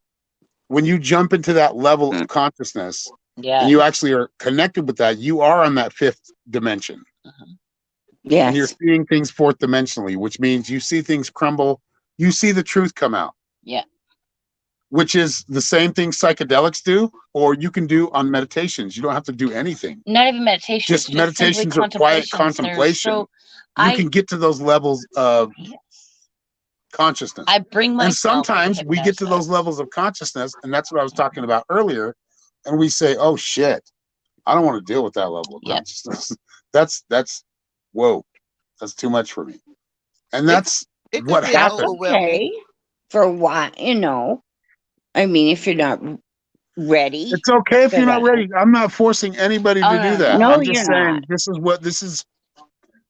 when you jump into that level of consciousness Yeah. and you actually are connected with that, you are on that fifth dimension. And you're Yes. seeing things fourth dimensionally, which means you see things crumble. You see the truth come out. Yeah. Which is the same thing psychedelics do, or you can do on meditations. You don't have to do anything. Not even meditation. Just simply meditations or quiet contemplations. They're contemplation. So You can get to those levels of yes. consciousness. I bring myself. And into sometimes we get to those hypnosis. levels of consciousness, and that's what I was talking about earlier. And we say, "Oh shit, I don't want to deal with that level of Yeah. consciousness." That's whoa, that's too much for me. And that's It could what be happened. overwhelming. Okay. For what, I mean, if you're not ready. It's okay if for you're not that. ready. I'm not forcing anybody to Oh, do no, that. no, I'm just you're saying not.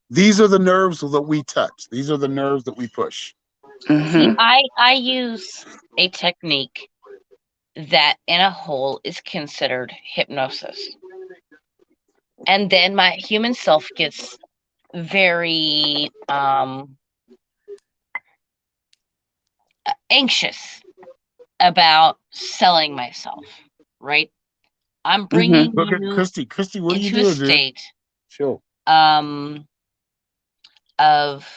these are the nerves that we touch. These are the nerves that we push. Mhm. I use a technique that in a whole is considered hypnosis. And then my human self gets very anxious about selling myself, right? I'm bringing Look at you Christy. Christy, what are you into a doing, dude? state Chill. of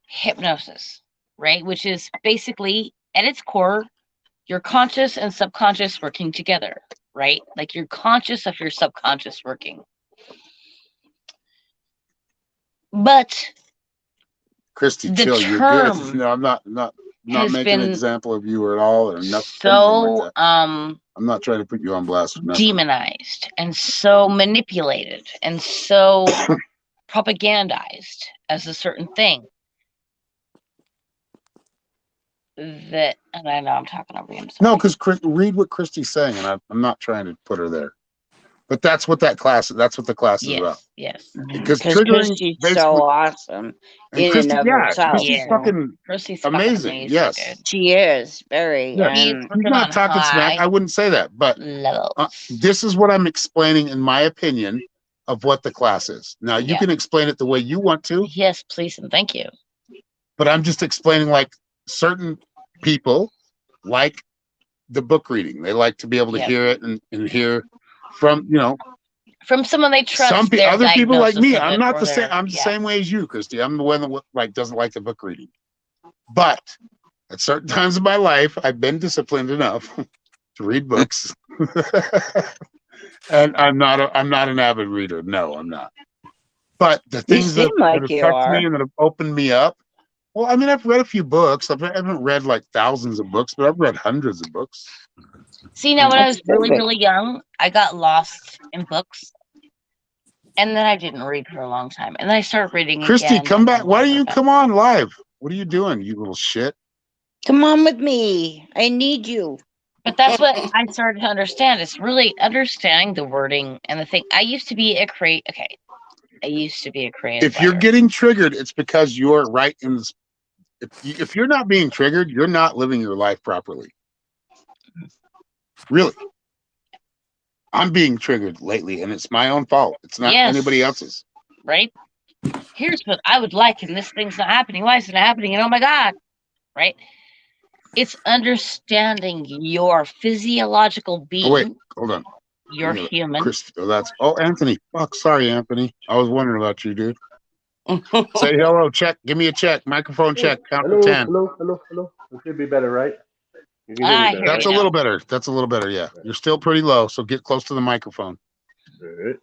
hypnosis, right? Which is basically at its core, your conscious and subconscious working together, right? Like you're conscious of your subconscious working. But Christy, the chill. You're term good. No, I'm not has making an been example of you at all, or nothing so like that. I'm not trying to put you on blast or nothing. demonized and so manipulated and so propagandized as a certain thing that, and I know I'm talking over you. No, because read what Christy's saying, and I'm not trying to put her there. But that's what the class is about. Yes. Because Because triggering Christy's basically, so awesome and in Christy, and of yeah, herself. Christy's Yeah. fucking Chrissy's fucking amazing. Yes. dude. She is very. Yeah. He's And He's working not on talking smack. high I wouldn't say that, but levels. this is what I'm explaining, in my opinion, of what the class is. Now you Yeah. can explain it the way you want to, Yes, please and thank you. but I'm just explaining like certain people like the book reading. They like to be able to Yep. hear it and hear from From someone they trust. some their other people like me. diagnosis of I'm it not or the same. their- I'm the yeah. same way as you, Christy. I'm the one that like doesn't like the book reading. But at certain times in my life, I've been disciplined enough to read books, and I'm not an avid reader. No, I'm not. But the things that, seem like that you have touched are. me and that have opened me up. Well, I mean, I've read a few books. I haven't read like thousands of books, but I've read hundreds of books. See, now when I That's was really, perfect. really young, I got lost in books. And then I didn't read for a long time. And then I started reading Christy, again. come back. and Why don't you again. come on live? What are you doing, you little shit? Come on with me. I need you. But that's what I started to understand. It's really understanding the wording and the thing. I used to be a creative. Okay. I used to be a creative. If you're writer. getting triggered, it's because you're right in this. If you're not being triggered, you're not living your life properly. Really. I'm being triggered lately, and it's my own fault. It's not Yes. anybody else's. Right? Here's what I would like, and this thing's not happening. Why is it not happening? And oh my God. Right? It's understanding your physiological being. Oh, wait, hold on. You're Yeah, human. Chris, Anthony. Fuck, sorry, Anthony. I was wondering about you, dude. Say hello, check. Give me a check. Microphone check. Count to 10. Hello. It should be better, right? You can I hear me hear better, That's you a now. little better. That's a little better, yeah. You're still pretty low, so get close to the microphone. right?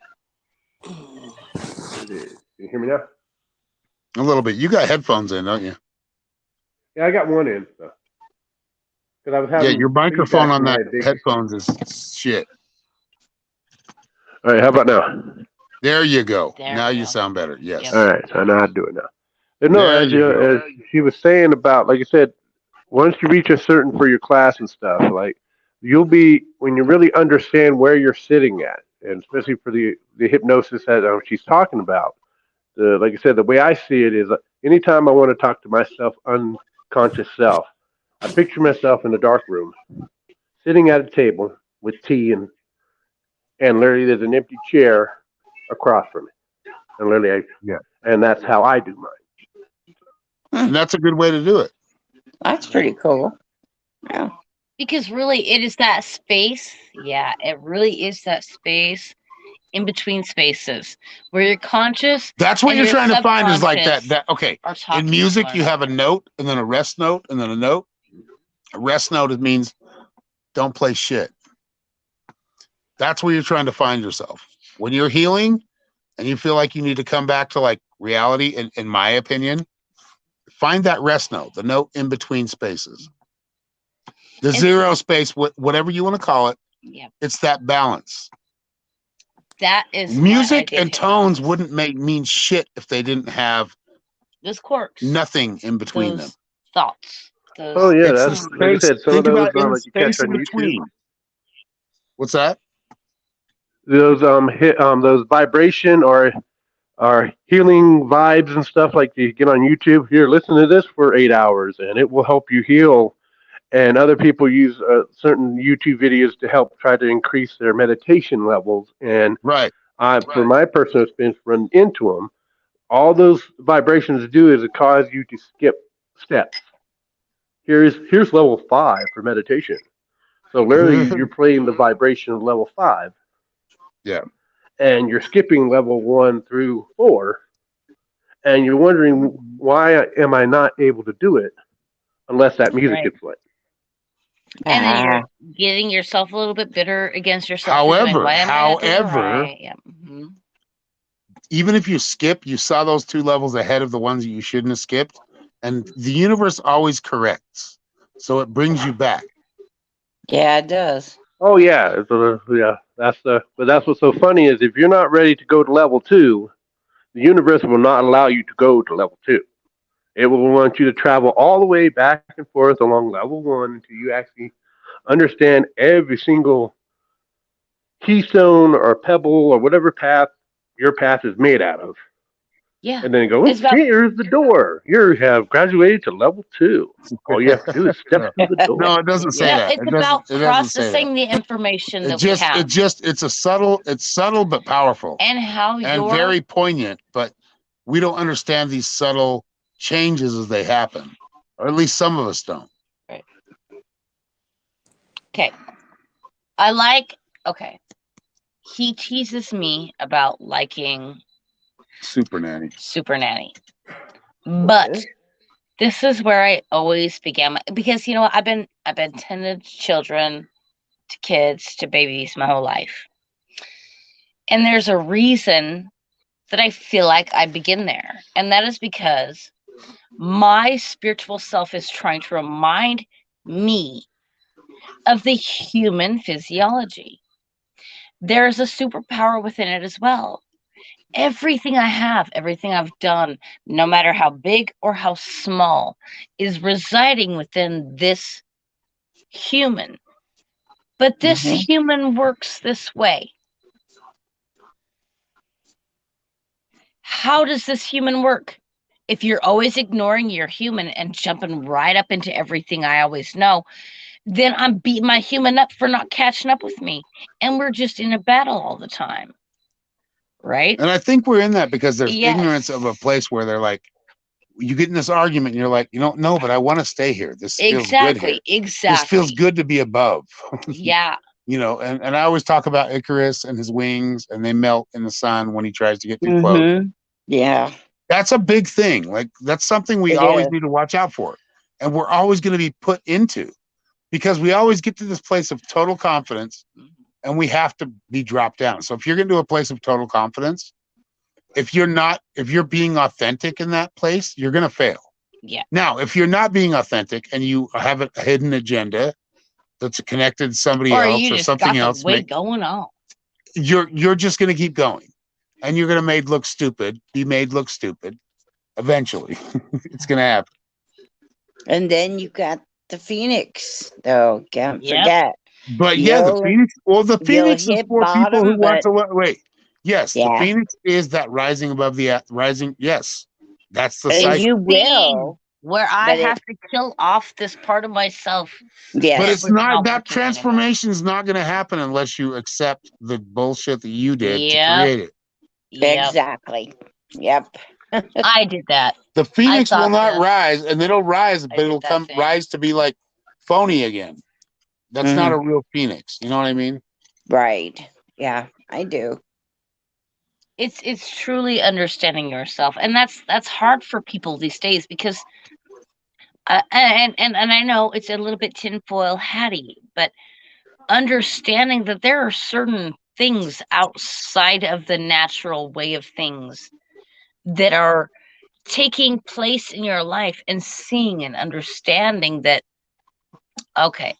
Alright. You hear me now? A little bit. You got headphones in, don't you? Yeah, I got one in. So. 'Cause I was Yeah, having your microphone feedback on from that my big- headphones is shit. All right, how about now? There you go. There Now we you go. sound better. Yes. Yep. All right, I know how to do it now. And no, There as you go. as she was saying about, like you said, once you reach a certain for your class and stuff, like you'll be when you really understand where you're sitting at, and especially for the hypnosis that she's talking about. Like I said, the way I see it is, anytime I want to talk to myself, unconscious self, I picture myself in a dark room, sitting at a table with tea and literally there's an empty chair across from me, and literally, and that's how I do mine. And that's a good way to do it. That's pretty cool. Yeah. Because really, it is that space. Yeah, it really is that space in between spaces where you're conscious. That's what And you're your trying to find is like subconscious that. Okay. are talking In music, to you one have a note and then a rest note and then a note. A rest node means don't play shit. That's where you're trying to find yourself. When you're healing and you feel like you need to come back to like reality, in my opinion, find that rest node, the note in between spaces. The zero space, whatever you want to call it, Yeah, it's that balance. that is what I Music did and hit tones on. wouldn't mean shit if they didn't have Those quirks, nothing in between them. those thoughts, those. Oh yeah, It's that's the like I space. said. Some of Think those about in the like you catch space on in YouTube. between. What's that? Those those vibration or healing vibes and stuff like you get on YouTube. Here, listen to this for 8 hours, and it will help you heal. And other people use certain YouTube videos to help try to increase their meditation levels. And Right. from my personal experience, run into them. All those vibrations do is it cause you to skip steps. Here's level 5 for meditation. So literally, you're playing the vibration of level 5. Yeah. And you're skipping level 1 through 4, and you're wondering why am I not able to do it unless that music Right. gets played. And then Ah, you're getting yourself a little bit bitter against yourself. You're going, However, why am I not doing it however, right? Yeah. Mhm. even if you skip, you saw those 2 levels ahead of the ones that you shouldn't have skipped, and the universe always corrects, so it brings you back. yeah, it does. Oh yeah, but that's what's so funny is if you're not ready to go to level 2, the universe will not allow you to go to level 2. It will want you to travel all the way back and forth along level 1 until you actually understand every single keystone or pebble or whatever path your path is made out of. Yeah. And then go, It's about- here's the door. You have graduated to level 2. All you have to do is step through the door. No, it doesn't say No, that. it's It about doesn't say that. processing the information that we have It's subtle but powerful and how and you're very poignant, but we don't understand these subtle changes as they happen, or at least some of us don't. okay. He teases me about liking Super nanny. Super Nanny. But this is where I always began because you know what, I've been tending to children, to kids, to babies my whole life. And there's a reason that I feel like I begin there. And that is because my spiritual self is trying to remind me of the human physiology. There's a superpower within it as well. Everything I have, everything I've done, no matter how big or how small, is residing within this human. But this human works this way. How does this human work? If you're always ignoring your human and jumping right up into everything I always know, then I'm beating my human up for not catching up with me. And we're just in a battle all the time. Right? And I think we're in that because there's Yes. ignorance of a place where they're like, you get in this argument and you're like, you don't know, but I want to stay here. This feels good here. Exactly. This feels good to be above. Yeah. You know, and I always talk about Icarus and his wings, and they melt in the sun when he tries to get too close. Yeah. That's a big thing. Like that's something we It always is. need to watch out for. And we're always going to be put into because we always get to this place of total confidence and we have to be dropped down. So if you're getting to a place of total confidence, if you're being authentic in that place, you're going to fail. Yeah. Now, if you're not being authentic and you have a hidden agenda that's connected to somebody Or else you or just something got else, the way going on. you're just going to keep going. And you're going to be made look stupid. Eventually, it's going to happen. And then you got the Phoenix, though. Can't Yep. forget. But yeah, the You'll- Phoenix. Well, the Phoenix is hit for people who bottom, want but- to wait. Yes, the Yeah. Phoenix is that rising above the rising. Yes, that's the And cycle. you will. Where I But it- have to kill off this part of myself. Yes. But it's It's not not that working anymore. transformation is not going to happen unless you accept the bullshit that you did to Yep. create it. Yep. Exactly. Yep. I did that. The Phoenix will thought not that. rise, and it'll rise, but did it'll that come thing. rise to be like phony again. That's not a real Phoenix. You know what I mean? Right. Yeah, I do. It's truly understanding yourself, and that's hard for people these days because And I know it's a little bit tinfoil hatty, but understanding that there are certain things outside of the natural way of things that are taking place in your life, and seeing and understanding that, okay,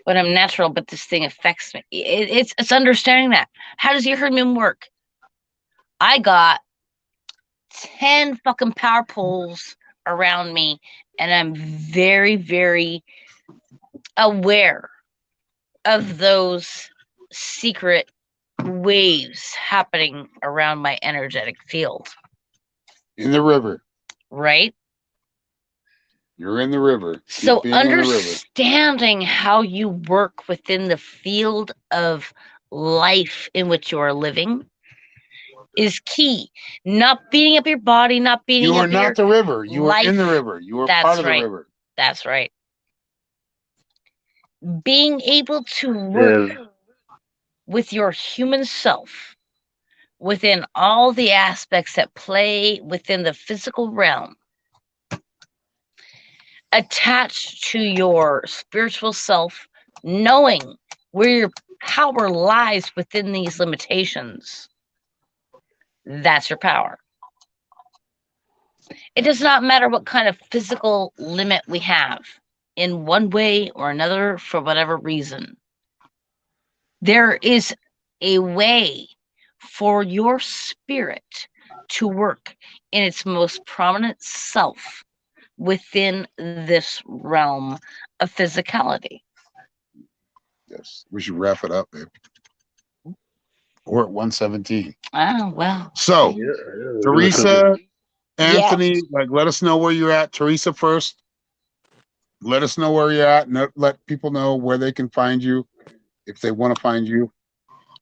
but I'm natural, but this thing affects me. It's understanding that. How does your human work? I got 10 fucking power poles around me, and I'm very, very aware of those secret waves happening around my energetic field, In the river. right? You're in the river. Keep So being in the river. understanding how you work within the field of life in which you are living is key. Not beating up your body, not beating You are up your not the river. You are in the life. river. You are That's part of the right. river. That's right. Being able to work Is with your human self within all the aspects that play within the physical realm, attached to your spiritual self, knowing where your power lies within these limitations. That's your power. It does not matter what kind of physical limit we have in one way or another for whatever reason. There is a way for your spirit to work in its most prominent self within this realm of physicality. Yes. We should wrap it up, babe. We're at 117. Oh, well. So, yeah, Teresa, Yes. Anthony, like, let us know where you're at. Teresa first. Let us know where you're at, and let people know where they can find you if they want to find you.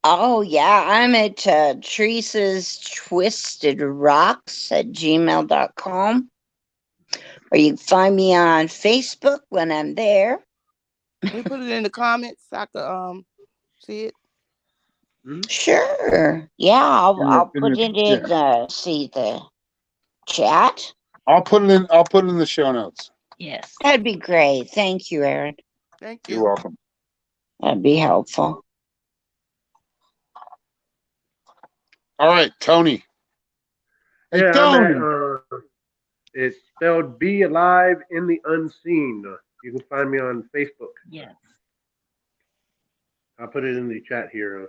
Oh, yeah. I'm at Teresa's Twisted Rocks at gmail.com. Or you can find me on Facebook when I'm there. We put it in the comments so I could see it. Sure. Yeah, I'll put it in the chat. I'll put it in. I'll put it in the show notes. Yes. That'd be great. Thank you, Aaron. Thank You're you. welcome. That'd be helpful. All right, Tony. Hey, Yeah, Tony. It's spelled Be Alive in the Unseen. You can find me on Facebook. Yes. I'll put it in the chat here.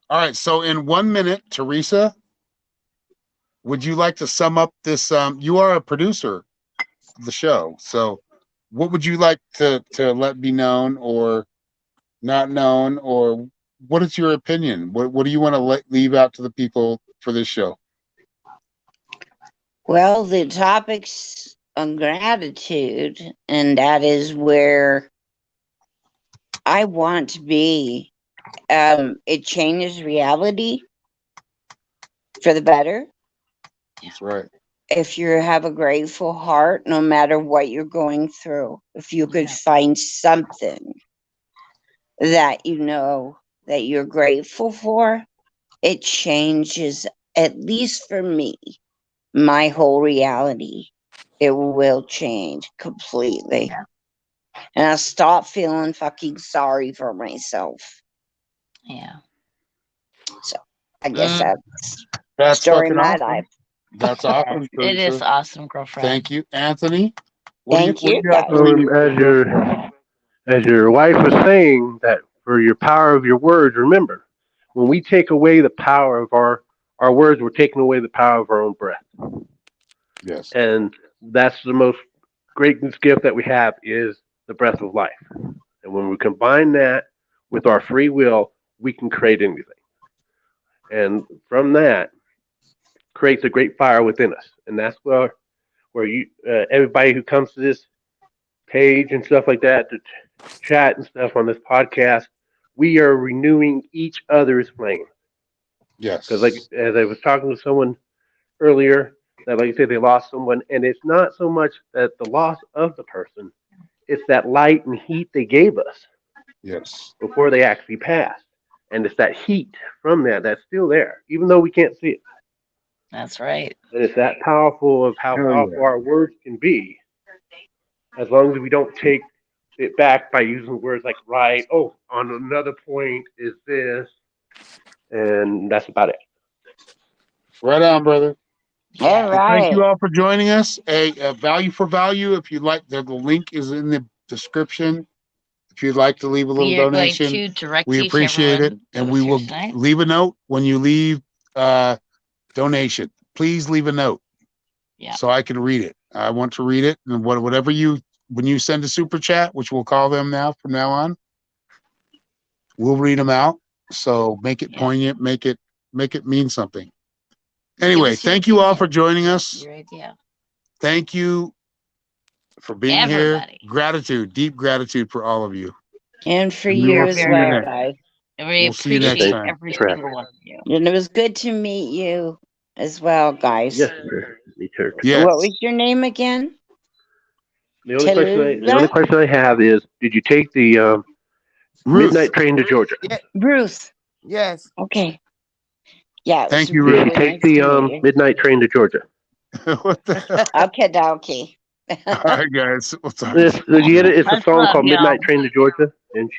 All right, so in 1 minute, Teresa, would you like to sum up this? You are a producer of the show, so what would you like to let be known or not known, or what is your opinion? What do you want to leave out to the people for this show? Well, the topic's on gratitude, and that is where I want to be. It changes reality for the better. That's right. If you have a grateful heart, no matter what you're going through, if you could Yeah. find something that you know that you're grateful for, it changes, at least for me, my whole reality. It will change completely. Yeah. And I'll stop feeling fucking sorry for myself. Yeah. So I guess that's That's story of fucking my awesome. life. That's awesome. It is Teresa. awesome, girlfriend. Thank you, Anthony. Thank you, got to guys. leave? As your wife was saying, that for your power of your words, remember, when we take away the power of our words, we're taking away the power of our own breath. Yes. And that's the most greatest gift that we have is the breath of life. And when we combine that with our free will, we can create anything. And from that creates a great fire within us. And that's where you everybody who comes to this page and stuff like that, to chat and stuff on this podcast, we are renewing each other's flame. Yes. Because like as I was talking to someone earlier, that like I said, they lost someone, and it's not so much that the loss of the person, it's that light and heat they gave us Yes. before they actually passed. And it's that heat from that that's still there, even though we can't see it. That's right. And it's that powerful of how Hell powerful yeah. our words can be. as long as we don't take it back by using words like right. Oh, on another point is this, and that's about it. Right on, brother. All Yeah. Well, thank right. you all for joining us. A value for value. If you'd like, the link is in the description. If you'd like to leave a little We are going donation, to direct we you to appreciate it, everyone and that we was here will tonight. leave a note when you leave donation. Please leave a note. Yeah. So I can read it. I want to read it, and whatever when you send a super chat, which we'll call them now from now on, we'll read them out. So make it Yeah. poignant, make it mean something. Anyway, us your thank you all opinion. for joining us. Your idea. Thank you for being Everybody. here. Gratitude, deep gratitude for all of you. And for We you will as see you well, next. guys. And we We'll see you next appreciate time. every Travis. single one of you. And it was good to meet you as well, guys. Yes, sir. Me too. Yes. What was your name again? The only Tallulah? question I have is, did you take the Ruth, midnight train to Georgia? Bruce. Yes. Okay. Yeah. It Thank was you, Did Ruth. you really take nice to the meet you. midnight train to Georgia? what the hell? Okay, dokie. All right, guys. We'll talk. You get it? It's a Much song love, called y'all. Midnight Train to Georgia.